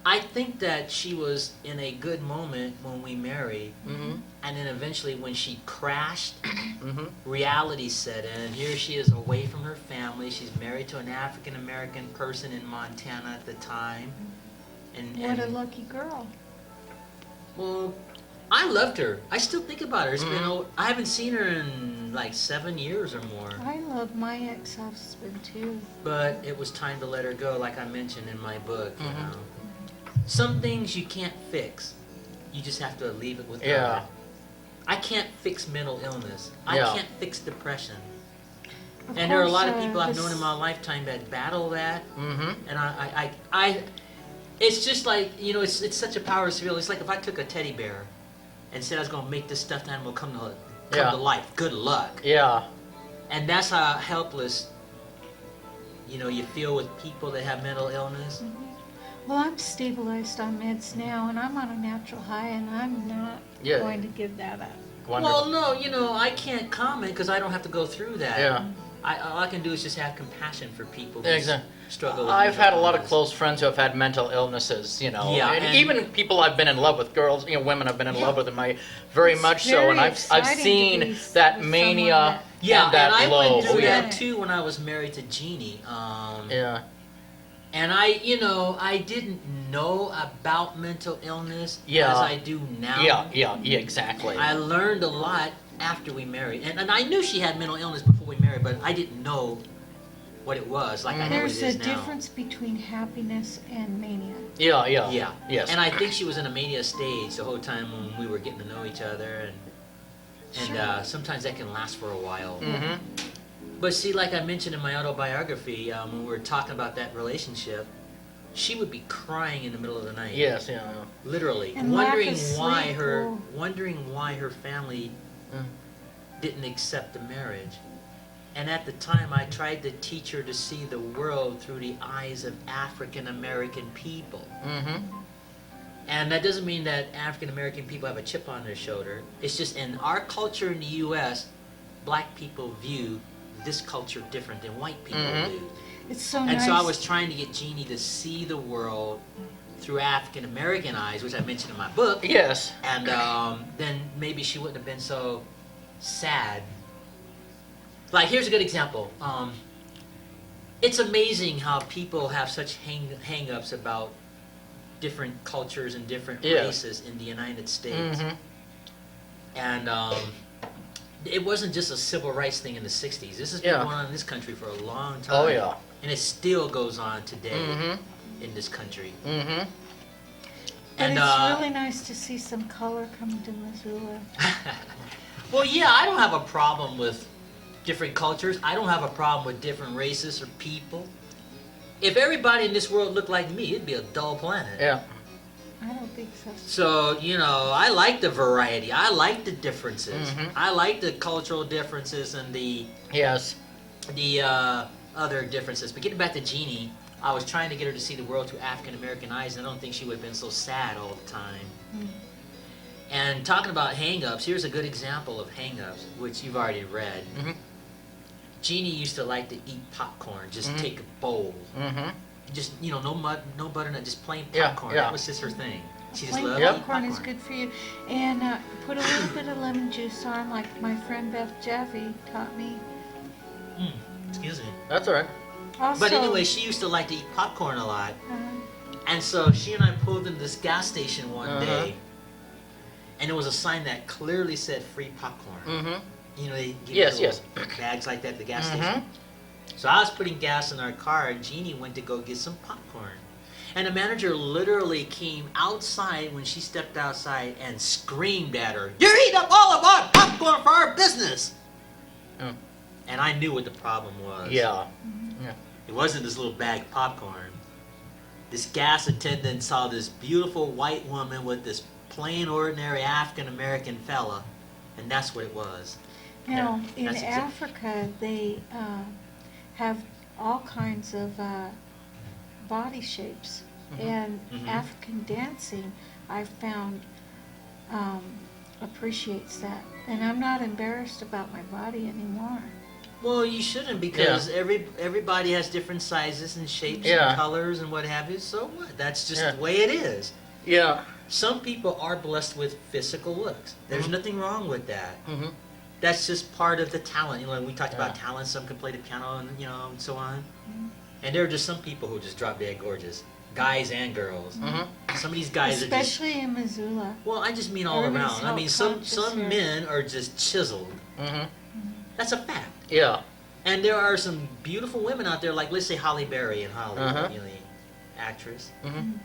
Speaker 1: I think that she was in a good moment when we married,
Speaker 2: Mm-hmm.
Speaker 1: and then eventually when she crashed,
Speaker 2: Mm-hmm.
Speaker 1: reality set in. Here she is away from her family. She's married to an African American person in Montana at the time, and
Speaker 3: What a lucky girl.
Speaker 1: well, I loved her. I still think about her. It's been I haven't seen her in like 7 years or more.
Speaker 3: I love my ex-husband too.
Speaker 1: But it was time to let her go, like I mentioned in my book. You know, some things you can't fix. You just have to leave it with
Speaker 2: Yeah.
Speaker 1: God. I can't fix mental illness. I
Speaker 2: Yeah.
Speaker 1: can't fix depression.
Speaker 3: Of
Speaker 1: And there are a lot of
Speaker 3: course,
Speaker 1: people I've
Speaker 3: this-
Speaker 1: known in my lifetime that battle that.
Speaker 2: Mm-hmm.
Speaker 1: And I it's just like, you know, it's such a powerless feel. It's like if I took a teddy bear and said I was going to make this stuffed animal come
Speaker 2: Yeah.
Speaker 1: to life. Good luck.
Speaker 2: Yeah.
Speaker 1: And that's how helpless, you know, you feel with people that have mental illness.
Speaker 3: Well, I'm stabilized on meds now, and I'm on a natural high, and I'm not
Speaker 2: Yeah.
Speaker 3: going to give that up.
Speaker 2: Wonderful.
Speaker 1: Well, no, you know, I can't comment because I don't have to go through that.
Speaker 2: Yeah.
Speaker 1: All I can do is just have compassion for people who
Speaker 2: Exactly.
Speaker 1: struggle with
Speaker 2: I've
Speaker 1: mental
Speaker 2: had a lot of
Speaker 1: illness.
Speaker 2: close friends who have had mental illnesses, you know.
Speaker 1: Yeah,
Speaker 2: and
Speaker 1: and-
Speaker 2: even people I've been in love with, girls, you know, women I've been in love with in my very
Speaker 3: It's
Speaker 2: much so,
Speaker 3: very
Speaker 2: and I've
Speaker 3: exciting to
Speaker 2: seen
Speaker 3: be
Speaker 2: that
Speaker 3: with
Speaker 2: mania
Speaker 3: someone that-
Speaker 1: Yeah,
Speaker 2: and that
Speaker 1: I
Speaker 2: low.
Speaker 1: went through
Speaker 2: yeah.
Speaker 1: that too when I was married to Jeannie.
Speaker 2: Yeah.
Speaker 1: And I didn't know about mental illness
Speaker 2: Yeah.
Speaker 1: as I do now.
Speaker 2: Yeah, exactly.
Speaker 1: I learned a lot after we married. And I knew she had mental illness before we married, but I didn't know what it was like I know what
Speaker 3: There's
Speaker 1: it
Speaker 3: a
Speaker 1: is now.
Speaker 3: difference between happiness and mania.
Speaker 2: Yeah.
Speaker 1: Yeah.
Speaker 2: Yes.
Speaker 1: And I think she was in a mania stage the whole time when we were getting to know each other, and sometimes that can last for a while.
Speaker 2: Mm-hmm.
Speaker 1: But see, like I mentioned in my autobiography, when we were talking about that relationship, she would be crying in the middle of the night.
Speaker 2: Yes, yeah.
Speaker 1: Literally,
Speaker 3: And lack
Speaker 1: wondering
Speaker 3: of
Speaker 1: why
Speaker 3: sleep,
Speaker 1: her
Speaker 3: oh.
Speaker 1: wondering why her family
Speaker 2: Mm.
Speaker 1: didn't accept the marriage. And at the time, I tried to teach her to see the world through the eyes of African American people.
Speaker 2: Mm-hmm.
Speaker 1: And that doesn't mean that African American people have a chip on their shoulder. It's just in our culture in the U.S., black people view this culture different than white people do.
Speaker 3: It's so
Speaker 1: And
Speaker 3: nice.
Speaker 1: so I was trying to get Jeannie to see the world through African American eyes, which I mentioned in my book.
Speaker 2: Yes.
Speaker 1: And then maybe she wouldn't have been so sad. Like, here's a good example. It's amazing how people have such hang-ups about different cultures and different
Speaker 2: Yeah.
Speaker 1: races in the United States.
Speaker 2: Mm-hmm.
Speaker 1: And it wasn't just a civil rights thing in the 60s. This has been
Speaker 2: Yeah.
Speaker 1: going on in this country for a long time.
Speaker 2: Oh, yeah.
Speaker 1: And it still goes on today
Speaker 2: Mm-hmm.
Speaker 1: in this country.
Speaker 2: Mm-hmm.
Speaker 3: But
Speaker 1: And
Speaker 3: it's really nice to see some color coming to Missoula.
Speaker 1: well, yeah, I don't have a problem with different cultures. I don't have a problem with different races or people. If everybody in this world looked like me, it'd be a dull planet.
Speaker 2: Yeah.
Speaker 3: I don't think so.
Speaker 1: So, you know, I like the variety. I like the differences.
Speaker 2: Mhm.
Speaker 1: I like the cultural differences and
Speaker 2: Yes.
Speaker 1: the other differences. But getting back to Jeannie, I was trying to get her to see the world through African American eyes, and I don't think she would have been so sad all the time.
Speaker 3: Mm.
Speaker 1: And talking about hang-ups, here's a good example of hang-ups, which you've already read.
Speaker 2: Mhm.
Speaker 1: Jeannie used to like to eat popcorn, just
Speaker 2: Mhm.
Speaker 1: take a bowl.
Speaker 2: Mhm.
Speaker 1: Just, you know, no mud, no butternut, just plain
Speaker 2: Yeah,
Speaker 1: popcorn.
Speaker 2: yeah.
Speaker 1: That was just her thing. She just
Speaker 3: Plain
Speaker 1: loved
Speaker 2: Yep.
Speaker 1: eating
Speaker 3: popcorn is
Speaker 1: popcorn.
Speaker 3: good for you. And put a little bit of lemon juice on, like my friend Beth Jaffe taught me.
Speaker 1: Excuse me.
Speaker 2: That's all right.
Speaker 3: Also,
Speaker 1: But anyway, she used to like to eat popcorn a lot.
Speaker 3: uh,
Speaker 1: And so she and I pulled into this gas station one
Speaker 2: Uh-huh.
Speaker 1: day, and there was a sign that clearly said free popcorn.
Speaker 2: Mhm.
Speaker 1: You know, they give
Speaker 2: Yes,
Speaker 1: you
Speaker 2: yes.
Speaker 1: little bags like that at the gas
Speaker 2: Mhm.
Speaker 1: station. So I was putting gas in our car, and Jeannie went to go get some popcorn. And the manager literally came outside when she stepped outside and screamed at her, "You're eating up all of our popcorn for our business!"
Speaker 2: Oh.
Speaker 1: And I knew what the problem was.
Speaker 2: Yeah.
Speaker 1: It wasn't this little bag of popcorn. This gas attendant saw this beautiful white woman with this plain, ordinary African American fella, and that's what it was.
Speaker 3: now,
Speaker 1: Yeah,
Speaker 3: in
Speaker 1: that's
Speaker 3: Africa, they have all kinds of body shapes.
Speaker 2: Mhm.
Speaker 3: And
Speaker 1: Mhm.
Speaker 3: African dancing, I found, appreciates that. And I'm not embarrassed about my body anymore.
Speaker 1: Well, you shouldn't, because everybody has different sizes and shapes
Speaker 2: Yeah.
Speaker 1: and colors and what have you. So what? That's just
Speaker 2: Yeah.
Speaker 1: the way it is.
Speaker 2: Yeah.
Speaker 1: Some people are blessed with physical looks. There's
Speaker 2: Mhm.
Speaker 1: nothing wrong with that.
Speaker 2: Mhm.
Speaker 1: That's just part of the talent. You know, we talked about
Speaker 2: Yeah.
Speaker 1: talent. Some can play the piano, and and so on.
Speaker 3: Mhm.
Speaker 1: And there are just some people who are just drop dead gorgeous, guys and girls.
Speaker 2: Mhm.
Speaker 1: Some of these guys are just.
Speaker 3: Especially in Missoula.
Speaker 1: Well, I just mean all
Speaker 3: Everybody's
Speaker 1: around. I mean, some
Speaker 3: self-conscious here.
Speaker 1: men are just chiseled.
Speaker 2: Mhm.
Speaker 1: That's a fact.
Speaker 2: Yeah.
Speaker 1: And there are some beautiful women out there, like let's say Halle Berry in Hollywood,
Speaker 2: Uh-huh.
Speaker 1: you know, the actress.
Speaker 2: Mhm.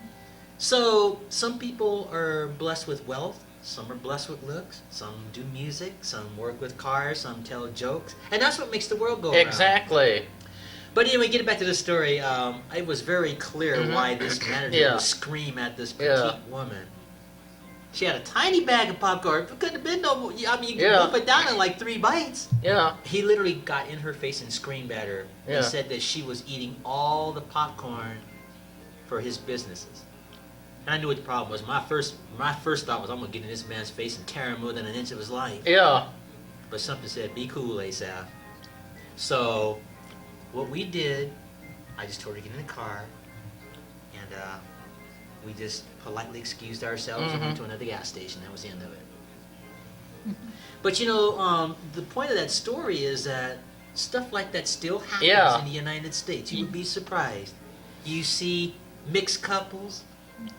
Speaker 1: So some people are blessed with wealth. Some are blessed with looks. Some do music. Some work with cars. Some tell jokes. And that's what makes the world go around.
Speaker 2: Exactly.
Speaker 1: But anyway, getting back to the story, it was very clear
Speaker 2: Mhm.
Speaker 1: why this manager
Speaker 2: Yeah.
Speaker 1: would scream at this petite
Speaker 2: Yeah.
Speaker 1: woman. She had a tiny bag of popcorn. It couldn't have been no more. I mean, you
Speaker 2: Yeah.
Speaker 1: could wolf it down in like 3 bites.
Speaker 2: Yeah.
Speaker 1: He literally got in her face and screamed at her
Speaker 2: Yeah.
Speaker 1: and said that she was eating all the popcorn for his businesses. And I knew what the problem was. My first thought was, I'm gonna get in this man's face and tear him within an inch of his life.
Speaker 2: Yeah.
Speaker 1: But something said, "Be cool, Asaph." So, what we did, I just told her to get in the car, and we just politely excused ourselves and went
Speaker 2: Mhm.
Speaker 1: to another gas station. That was the end of it. But the point of that story is that stuff like that still happens
Speaker 2: Yeah.
Speaker 1: in the United States. You would be surprised. You see mixed couples,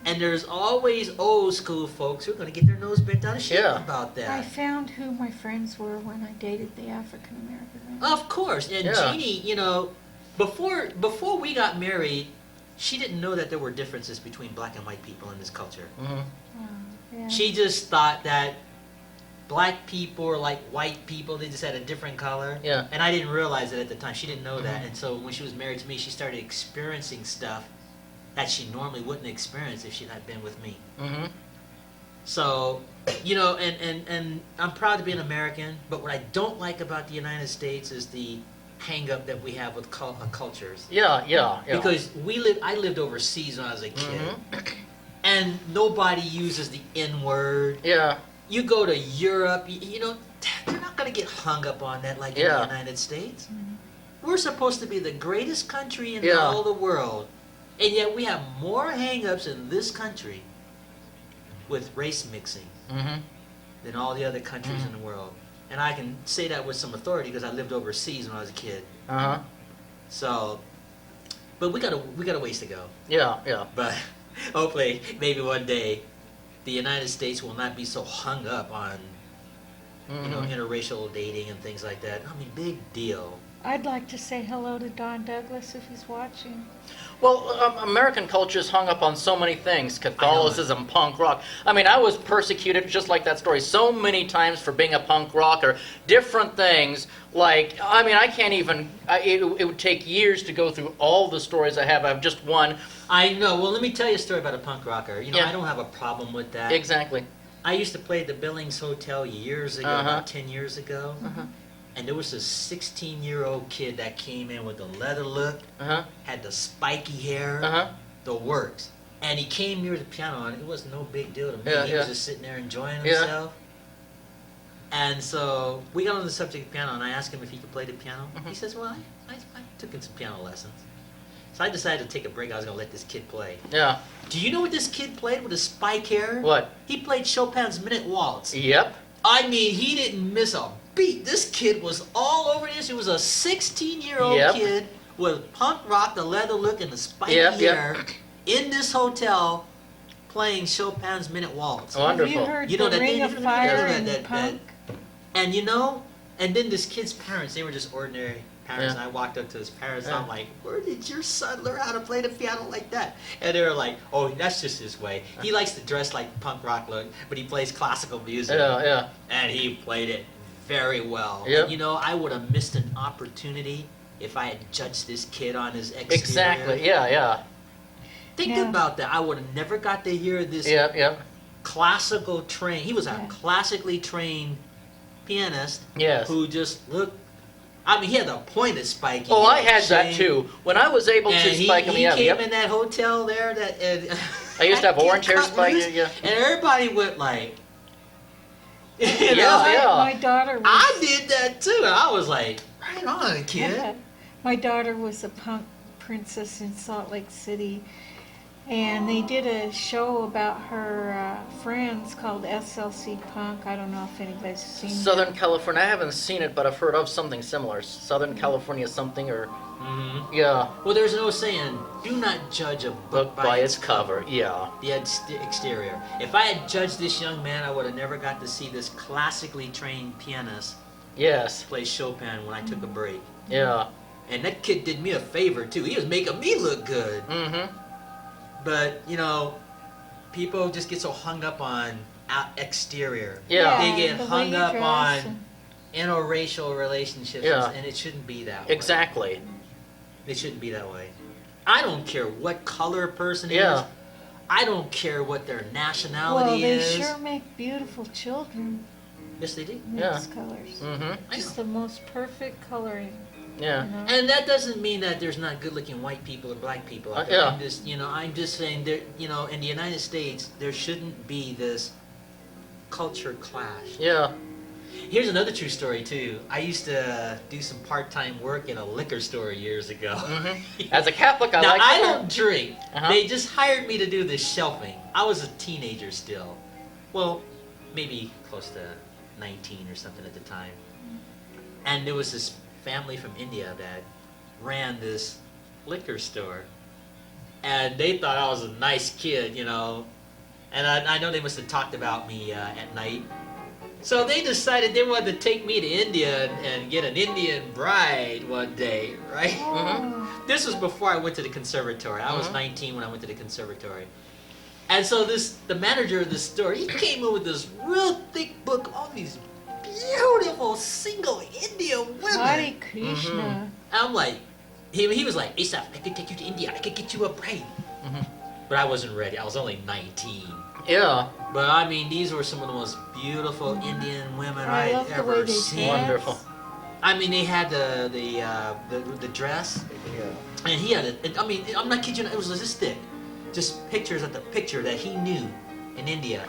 Speaker 1: and there's always old school folks who are going to get their nose bent out of shape
Speaker 2: Yeah.
Speaker 1: about that.
Speaker 3: I found who my friends were when I dated the African American women.
Speaker 1: Of course, and
Speaker 2: Yeah.
Speaker 1: Jeannie, before we got married, she didn't know that there were differences between black and white people in this culture.
Speaker 2: Mhm.
Speaker 3: Yeah.
Speaker 1: She just thought that black people are like white people; they just had a different color.
Speaker 2: Yeah.
Speaker 1: And I didn't realize it at the time. She didn't know that,
Speaker 2: Mhm.
Speaker 1: and so when she was married to me, she started experiencing stuff that she normally wouldn't experience if she had been with me.
Speaker 2: Mhm.
Speaker 1: So, and I'm proud to be an American, but what I don't like about the United States is the hang up that we have with cultures.
Speaker 2: Yeah. Yeah. Yeah.
Speaker 1: Because I lived overseas when I was a kid,
Speaker 2: Mhm.
Speaker 1: and nobody uses the N word.
Speaker 2: Yeah.
Speaker 1: You go to Europe, they're not going to get hung up on that like in
Speaker 2: Yeah.
Speaker 1: the United States. We're supposed to be the greatest country in
Speaker 2: Yeah.
Speaker 1: all the world, and yet we have more hang-ups in this country with race mixing
Speaker 2: Mhm.
Speaker 1: than all the other countries
Speaker 2: Mhm.
Speaker 1: in the world. And I can say that with some authority because I lived overseas when I was a kid.
Speaker 2: Uh-huh.
Speaker 1: So, but we got a ways to go.
Speaker 2: Yeah. Yeah.
Speaker 1: But hopefully, maybe one day, the United States will not be so hung up on
Speaker 2: Mhm.
Speaker 1: interracial dating and things like that. I mean, big deal.
Speaker 3: I'd like to say hello to Don Douglas if he's watching.
Speaker 2: Well, American culture is hung up on so many things. Catholicism, punk rock. I mean, I was persecuted, just like that story, so many times for being a punk rocker. Different things. Like, I mean, I can't even, it would take years to go through all the stories I have. I have just one.
Speaker 1: I know. Well, let me tell you a story about a punk rocker. You know,
Speaker 2: Yeah.
Speaker 1: I don't have a problem with that.
Speaker 2: Exactly.
Speaker 1: I used to play at the Billings Hotel years ago, about 10 years ago. And there was a 16-year-old kid that came in with the leather look, had the spiky hair, the works. And he came near the piano, and it was no big deal to me.
Speaker 2: Yeah,
Speaker 1: he was just sitting there enjoying himself. And so we got on the subject of piano, and I asked him if he could play the piano. He says, well, I took him some piano lessons. So I decided to take a break. I was going to let this kid play.
Speaker 2: Yeah.
Speaker 1: Do you know what this kid played with his spike hair?
Speaker 2: What?
Speaker 1: He played Chopin's Minute Waltz.
Speaker 2: Yep.
Speaker 1: I mean, he didn't miss a beat. This kid was all over this. He was a 16-year-old kid with punk rock, the leather look, and the spiky hair in this hotel playing Chopin's Minute Waltz.
Speaker 2: Wonderful.
Speaker 3: Have you heard
Speaker 1: You know
Speaker 3: the
Speaker 1: that
Speaker 3: Ring
Speaker 1: thing-
Speaker 3: of Fire in
Speaker 1: that-
Speaker 3: punk?
Speaker 1: And you know, and then this kid's parents, they were just ordinary parents.
Speaker 2: Yeah.
Speaker 1: And I walked up to his parents, and
Speaker 2: Yeah.
Speaker 1: I'm like, where did your son learn how to play the piano like that? And they were like, oh, that's just his way. He likes to dress like punk rock look, but he plays classical music.
Speaker 2: Yeah.
Speaker 1: And he played it very well.
Speaker 2: Yep.
Speaker 1: And, you know, I would have missed an opportunity if I had judged this kid on his exterior.
Speaker 2: Exactly. Yeah.
Speaker 1: Think
Speaker 3: Yeah.
Speaker 1: about that. I would have never got to hear this
Speaker 2: Yep.
Speaker 1: classical trained. He was a
Speaker 3: Yeah.
Speaker 1: classically trained pianist
Speaker 2: Yes.
Speaker 1: who just looked. I mean, he had a pointed spike.
Speaker 2: Oh, I had that too. When I was able
Speaker 1: And
Speaker 2: to spike him,
Speaker 1: he
Speaker 2: yeah.
Speaker 1: came
Speaker 2: Yep.
Speaker 1: in that hotel there. That
Speaker 2: I used to have
Speaker 1: that kid
Speaker 2: orange hair
Speaker 1: cut
Speaker 2: spike.
Speaker 1: loose,
Speaker 2: Yeah.
Speaker 1: And everybody went like. You
Speaker 2: Yeah,
Speaker 1: know,
Speaker 2: yeah.
Speaker 3: My daughter was.
Speaker 1: I did that too. And I was like, right on, kid.
Speaker 3: My daughter was a punk princess in Salt Lake City, and they did a show about her friends called SLC Punk. I don't know if anybody's seen
Speaker 2: Southern
Speaker 3: that.
Speaker 2: California. I haven't seen it, but I've heard of something similar. Southern California something or
Speaker 1: Mm-hmm.
Speaker 2: yeah.
Speaker 1: Well, there's no saying, do not judge a
Speaker 2: Book by its cover. Yeah.
Speaker 1: The exterior. If I had judged this young man, I would have never got to see this classically trained pianist
Speaker 2: Yes.
Speaker 1: play Chopin when I took a break.
Speaker 2: Yeah.
Speaker 1: And that kid did me a favor too. He was making me look good.
Speaker 2: Mm-hmm.
Speaker 1: But, you know, people just get so hung up on exterior.
Speaker 2: Yeah.
Speaker 1: They get
Speaker 3: the way
Speaker 1: hung
Speaker 3: you
Speaker 1: up
Speaker 3: dress
Speaker 1: on
Speaker 3: and-
Speaker 1: interracial relationships,
Speaker 2: Yeah.
Speaker 1: and it shouldn't be that way.
Speaker 2: Exactly.
Speaker 1: It shouldn't be that way. I don't care what color a person
Speaker 2: Yeah.
Speaker 1: is. I don't care what their
Speaker 3: Well,
Speaker 1: nationality
Speaker 3: they
Speaker 1: is.
Speaker 3: sure make beautiful children.
Speaker 1: Yes, they do.
Speaker 3: Mixed colors.
Speaker 2: Mm-hmm.
Speaker 1: I
Speaker 3: Just
Speaker 1: know.
Speaker 3: the most perfect coloring.
Speaker 2: Yeah.
Speaker 3: You know?
Speaker 1: And that doesn't mean that there's not good-looking white people or black people out there.
Speaker 2: Yeah.
Speaker 1: I'm just saying there. You know, in the United States, there shouldn't be this culture clash.
Speaker 2: Yeah.
Speaker 1: Here's another true story too. I used to do some part-time work in a liquor store years ago.
Speaker 2: Mm-hmm. As a Catholic, I
Speaker 1: Now
Speaker 2: like
Speaker 1: I
Speaker 2: liquor.
Speaker 1: don't drink.
Speaker 2: Uh-huh.
Speaker 1: They just hired me to do this shelving. I was a teenager still. Well, maybe close to 19 or something at the time. And there was this family from India that ran this liquor store. And they thought I was a nice kid, you know. And I know they must have talked about me at night. So they decided they wanted to take me to India and get an Indian bride one day, right?
Speaker 3: Oh.
Speaker 1: This was before I went to the conservatory. I was
Speaker 2: Mhm.
Speaker 1: 19 when I went to the conservatory. And so the manager of the store, he came in with this real thick book of all these beautiful single Indian women.
Speaker 3: Hare Krishna.
Speaker 1: I'm like, he was like, Asaph, I could take you to India. I could get you a bride.
Speaker 2: Mhm.
Speaker 1: But I wasn't ready. I was only 19.
Speaker 2: Yeah.
Speaker 1: But I mean, these were some of the most beautiful Indian women
Speaker 3: I
Speaker 1: I'd
Speaker 3: love the way
Speaker 1: ever
Speaker 3: they
Speaker 1: seen.
Speaker 3: dress.
Speaker 2: Wonderful.
Speaker 1: I mean, they had the dress,
Speaker 2: Yeah.
Speaker 1: and he had it. I mean, I'm not kidding you. It was this thick, just pictures of the picture that he knew in India.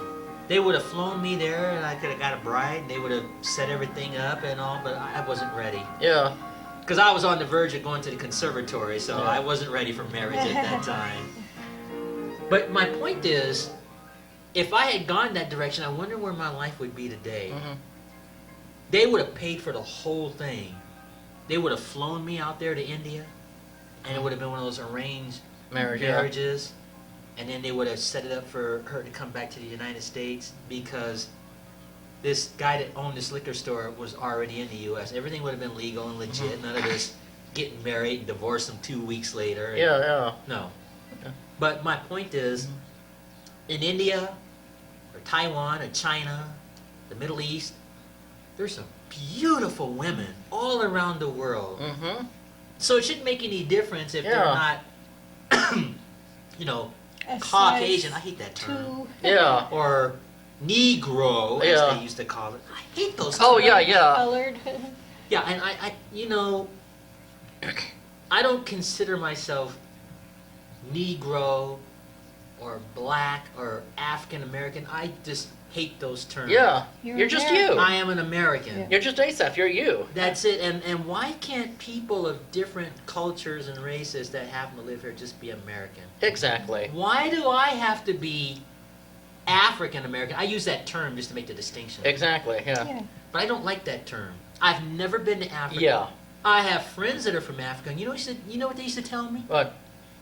Speaker 1: They would have flown me there, and I could have got a bride. And they would have set everything up and all, but I wasn't ready
Speaker 2: Yeah.
Speaker 1: because I was on the verge of going to the conservatory, so
Speaker 2: Yeah.
Speaker 1: I wasn't ready for marriage at that time. But my point is, if I had gone that direction, I wonder where my life would be today.
Speaker 2: Mm-hmm.
Speaker 1: They would have paid for the whole thing. They would have flown me out there to India, and it would have been one of those arranged
Speaker 2: Marriage. Yeah.
Speaker 1: marriages, and then they would have set it up for her to come back to the United States because this guy that owned this liquor store was already in the U.S., everything would have been legal and legit. None of this getting married and divorced them 2 weeks later.
Speaker 2: Yeah.
Speaker 1: No.
Speaker 2: Yeah.
Speaker 1: But my point is, in India, or Taiwan, or China, the Middle East, there's some beautiful women all around the world.
Speaker 2: Mm-hmm.
Speaker 1: So it shouldn't make any difference if they're not,
Speaker 3: A
Speaker 1: Caucasian.
Speaker 3: size
Speaker 1: I hate that term.
Speaker 3: 2.
Speaker 2: Yeah.
Speaker 1: Or Negro, as
Speaker 2: Yeah.
Speaker 1: they used to call it. I hate those terms.
Speaker 2: Oh, yeah.
Speaker 3: Colored.
Speaker 1: Yeah, and I I don't consider myself Negro or black or African American. I just hate those terms.
Speaker 2: Yeah.
Speaker 3: You're
Speaker 2: You're just
Speaker 3: American.
Speaker 2: you.
Speaker 1: I am an American.
Speaker 3: Yeah.
Speaker 2: You're just Asaph. You're you.
Speaker 1: That's it. And why can't people of different cultures and races that happen to live here just be American?
Speaker 2: Exactly.
Speaker 1: Why do I have to be African American? I use that term just to make the distinction.
Speaker 2: Exactly. Yeah.
Speaker 3: Yeah.
Speaker 1: But I don't like that term. I've never been to Africa.
Speaker 2: Yeah.
Speaker 1: I have friends that are from Africa. And you know what they used to tell me?
Speaker 2: But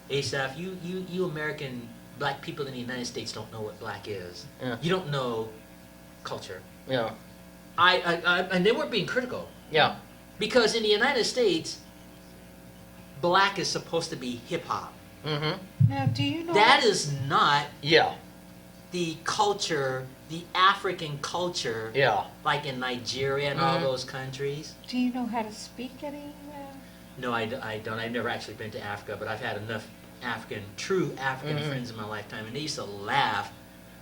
Speaker 1: Asaph, you American black people in the United States don't know what black is.
Speaker 2: Yeah.
Speaker 1: You don't know culture.
Speaker 2: yeah.
Speaker 1: And they weren't being critical.
Speaker 2: Yeah.
Speaker 1: Because in the United States, black is supposed to be hip hop.
Speaker 2: Mm-hmm.
Speaker 3: Now, do you know
Speaker 1: That is not
Speaker 2: Yeah.
Speaker 1: the culture, the African culture,
Speaker 2: Yeah.
Speaker 1: like in Nigeria and all
Speaker 2: Mhm.
Speaker 1: those countries.
Speaker 3: Do you know how to speak any?
Speaker 1: No, I don't. I've never actually been to Africa, but I've had enough true African
Speaker 2: Mhm.
Speaker 1: friends in my lifetime, and they used to laugh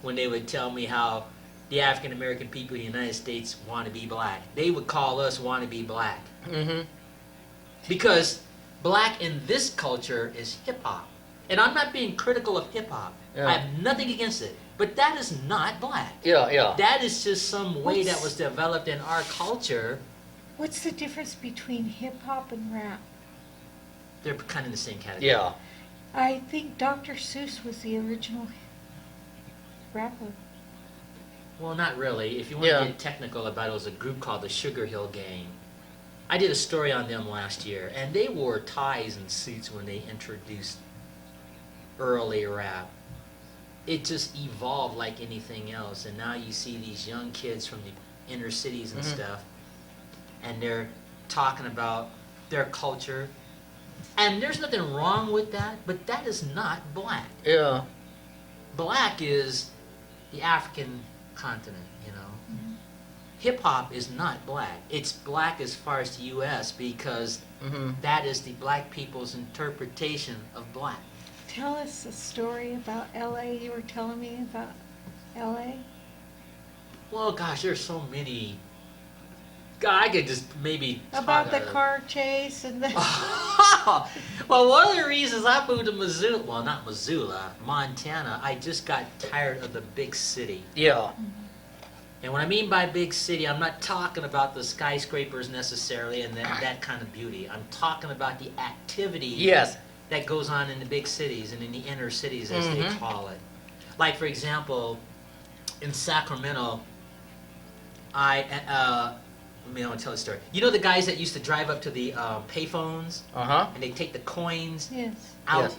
Speaker 1: when they would tell me how the African American people in the United States want to be black. They would call us want to be black
Speaker 2: Mm-hmm.
Speaker 1: because black in this culture is hip hop, and I'm not being critical of hip hop.
Speaker 2: Yeah.
Speaker 1: I have nothing against it, but that is not black.
Speaker 2: Yeah.
Speaker 1: That is just some way that
Speaker 3: What's-
Speaker 1: was developed in our culture.
Speaker 3: What's the difference between hip hop and rap?
Speaker 1: They're kind of in the same category.
Speaker 2: Yeah.
Speaker 3: I think Dr. Seuss was the original rapper.
Speaker 1: Well, not really. If you want
Speaker 2: Yeah.
Speaker 1: to get technical about it, it was a group called the Sugar Hill Gang. I did a story on them last year, and they wore ties and suits when they introduced early rap. It just evolved like anything else, and now you see these young kids from the inner cities and
Speaker 2: Mhm.
Speaker 1: stuff, and they're talking about their culture. And there's nothing wrong with that, but that is not black.
Speaker 2: Yeah.
Speaker 1: Black is the African continent, you know. Hip hop is not black. It's black as far as the U.S. because
Speaker 2: Mm-hmm.
Speaker 1: that is the black people's interpretation of black.
Speaker 3: Tell us a story about L.A. You were telling me about L.A.
Speaker 1: Well, gosh, there's so many. God, I could just maybe
Speaker 3: About
Speaker 1: talk
Speaker 3: the car chase and the.
Speaker 1: Well, one of the reasons I moved to Missoula, well, not Missoula, Montana, I just got tired of the big city.
Speaker 2: Yeah.
Speaker 1: And what I mean by big city, I'm not talking about the skyscrapers necessarily and that kind of beauty. I'm talking about the activity
Speaker 2: Yes.
Speaker 1: that goes on in the big cities and in the inner cities, as they
Speaker 2: Mhm.
Speaker 1: call it. Like, for example, in Sacramento, I want to tell a story. You know the guys that used to drive up to the payphones
Speaker 2: Uh-huh.
Speaker 1: and they take the coins
Speaker 3: Yes.
Speaker 1: out?
Speaker 2: Yes.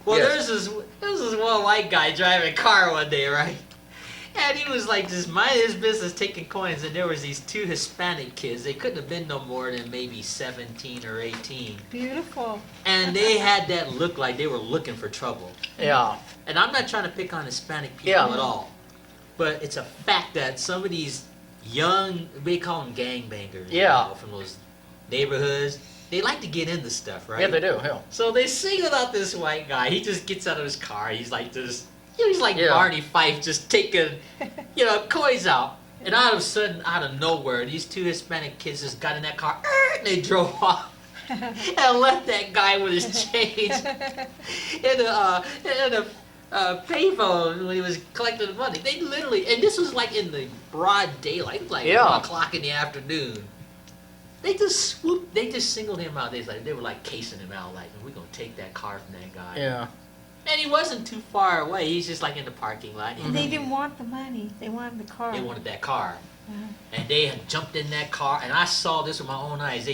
Speaker 1: Well,
Speaker 2: Yes.
Speaker 1: there was this one white guy driving a car one day, right? And he was like just minding his business taking coins, and there was these two Hispanic kids. They couldn't have been no more than maybe 17 or 18.
Speaker 3: Beautiful.
Speaker 1: And they had that look like they were looking for trouble.
Speaker 2: Yeah.
Speaker 1: And I'm not trying to pick on Hispanic people
Speaker 2: Yeah.
Speaker 1: at all. But it's a fact that some of these young, we call them gangbangers,
Speaker 2: Yeah.
Speaker 1: from those neighborhoods, they like to get into stuff, right?
Speaker 2: Yeah, they do. Yeah.
Speaker 1: So they singled out this white guy. He just gets out of his car. He's like this. He's like
Speaker 2: Yeah.
Speaker 1: Barney Fife, just taking, coins out. And all of a sudden, out of nowhere, these two Hispanic kids just got in that car and they drove off and left that guy with his change in a payphone when he was collecting the money. They literally, and this was like in the broad daylight, like
Speaker 2: Yeah.
Speaker 1: 1 o'clock in the afternoon. They just swooped. They just singled him out. They were like casing him out, like we're gonna take that car from that guy.
Speaker 2: Yeah.
Speaker 1: And he wasn't too far away. He's just like in the parking lot.
Speaker 3: And they didn't want the money. They wanted the car.
Speaker 1: They wanted that car,
Speaker 3: Uh-huh.
Speaker 1: and they had jumped in that car. And I saw this with my own eyes.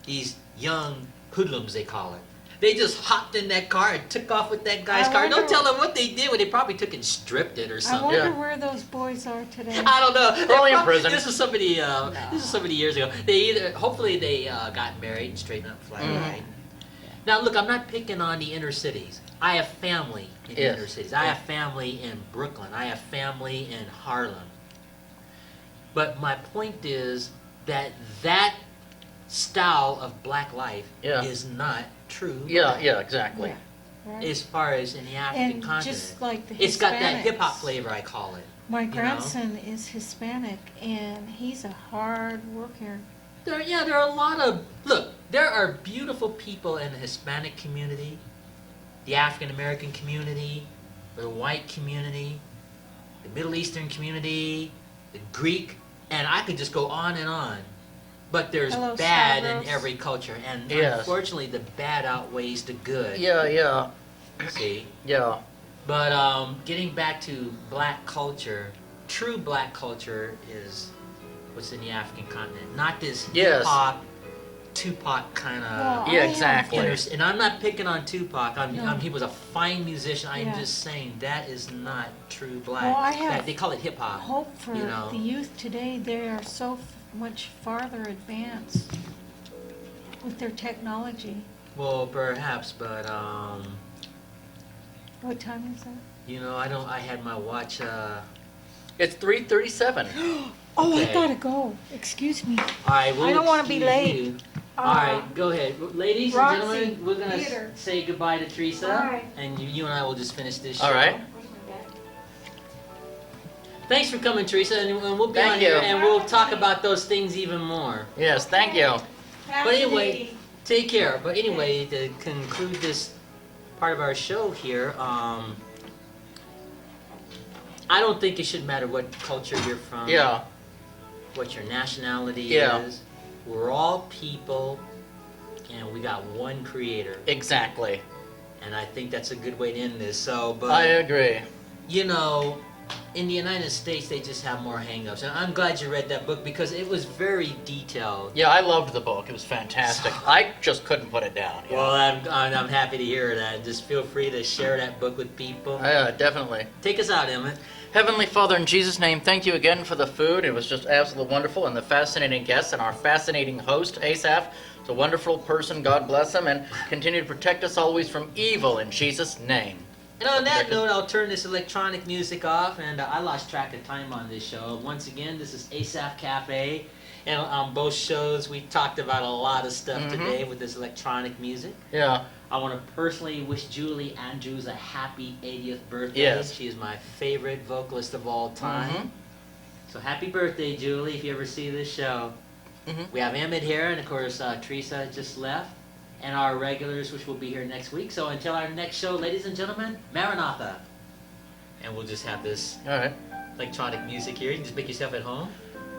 Speaker 1: These young hoodlums, they call it. They just hopped in that car and took off with that guy's
Speaker 3: I
Speaker 1: car. Don't
Speaker 3: wonder-
Speaker 1: tell them what they did. Well, they probably took and stripped it or
Speaker 3: I
Speaker 1: something.
Speaker 3: wonder
Speaker 2: Yeah.
Speaker 3: where those boys are today.
Speaker 1: I don't know.
Speaker 2: Probably in prison.
Speaker 1: This is so many. This is so many years ago. Hopefully, they got married and straightened up flat.
Speaker 2: Mhm.
Speaker 1: Right? Now, look, I'm not picking on the inner cities. I have family in the
Speaker 2: Yes.
Speaker 1: inner cities. I have family in Brooklyn. I have family in Harlem. But my point is that style of black life
Speaker 2: Yeah.
Speaker 1: is not true.
Speaker 2: Yeah, exactly.
Speaker 3: Yeah, right.
Speaker 1: As far as in the African
Speaker 3: And
Speaker 1: continent,
Speaker 3: just like the
Speaker 1: it's got that
Speaker 3: Hispanics.
Speaker 1: hip hop flavor. I call it.
Speaker 3: My
Speaker 1: know?
Speaker 3: grandson is Hispanic, and he's a hard worker.
Speaker 1: There are a lot of there are beautiful people in the Hispanic community, the African American community, the white community, the Middle Eastern community, the Greek, and I could just go on and on. But there's
Speaker 3: Hello,
Speaker 1: bad
Speaker 3: Stavros.
Speaker 1: in every culture, and
Speaker 2: Yes.
Speaker 1: unfortunately, the bad outweighs the good.
Speaker 2: Yeah.
Speaker 1: See,
Speaker 2: Yeah.
Speaker 1: but getting back to black culture, true black culture is what's in the African continent, not this
Speaker 2: Yes.
Speaker 1: hip hop, Tupac kind of.
Speaker 3: Well,
Speaker 2: Yeah,
Speaker 3: I have-
Speaker 2: exactly.
Speaker 1: And I'm not picking on Tupac.
Speaker 3: No.
Speaker 1: He was a fine musician. I'm
Speaker 3: Yeah.
Speaker 1: just saying that is not true black.
Speaker 3: Well, I have
Speaker 1: they call it hip hop.
Speaker 3: Hope for
Speaker 1: You know.
Speaker 3: the youth today. They are so much farther advanced with their technology.
Speaker 1: Well, perhaps, but
Speaker 3: What time is that?
Speaker 1: I had my watch.
Speaker 2: It's 3:37.
Speaker 3: Oh,
Speaker 1: Okay.
Speaker 3: I gotta go. Excuse me.
Speaker 1: All right,
Speaker 3: I don't wanna be
Speaker 1: excuse
Speaker 3: late.
Speaker 1: you. All right, go ahead, ladies and
Speaker 3: Roxy,
Speaker 1: gentlemen. We're gonna
Speaker 3: Peter.
Speaker 1: say goodbye to Teresa,
Speaker 3: All right.
Speaker 1: and you and I will just finish this show.
Speaker 2: All right.
Speaker 1: Thanks for coming, Teresa, and we'll be
Speaker 2: Thank
Speaker 1: on here
Speaker 2: you.
Speaker 1: and we'll talk about those things even more.
Speaker 2: Yes, thank you.
Speaker 1: But anyway, take care. But anyway, to conclude this part of our show here, I don't think it should matter what culture you're from,
Speaker 2: Yeah.
Speaker 1: what your nationality
Speaker 2: Yeah.
Speaker 1: is. We're all people, and we got one creator.
Speaker 2: Exactly.
Speaker 1: And I think that's a good way to end this. So, but
Speaker 2: I agree.
Speaker 1: in the United States, they just have more hang-ups. And I'm glad you read that book because it was very detailed.
Speaker 2: Yeah, I loved the book. It was fantastic. I just couldn't put it down. Yeah.
Speaker 1: Well, I'm happy to hear that. Just feel free to share that book with people.
Speaker 2: Yeah, definitely.
Speaker 1: Take us out, Emmett.
Speaker 2: Heavenly Father, in Jesus' name, thank you again for the food. It was just absolutely wonderful, and the fascinating guests and our fascinating host, Asaph. He's a wonderful person. God bless him, and continue to protect us always from evil in Jesus' name.
Speaker 1: And on that note, I'll turn this electronic music off, and I lost track of time on this show. Once again, this is Asaph Cafe, and on both shows, we talked about a lot of stuff today with this electronic music.
Speaker 2: Yeah.
Speaker 1: I want to personally wish Julie Andrews a happy 80th birthday.
Speaker 2: Yes.
Speaker 1: She is my favorite vocalist of all time.
Speaker 2: Mhm.
Speaker 1: So happy birthday, Julie, if you ever see this show. We have Emmett here, and of course, Teresa just left, and our regulars, which will be here next week. So until our next show, ladies and gentlemen, Maranatha. And we'll just have this
Speaker 2: All right.
Speaker 1: electronic music here. You can just make yourself at home,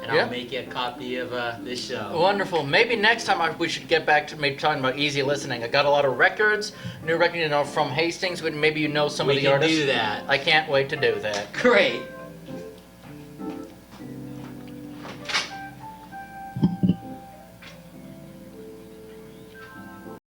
Speaker 1: and
Speaker 2: Yeah.
Speaker 1: I'll make you a copy of this show.
Speaker 2: Wonderful. Maybe next time we should get back to maybe talking about easy listening. I got a lot of records, new records, from Hastings. Maybe you know some
Speaker 1: We
Speaker 2: of the
Speaker 1: can
Speaker 2: artists.
Speaker 1: do that.
Speaker 2: I can't wait to do that.
Speaker 1: Great.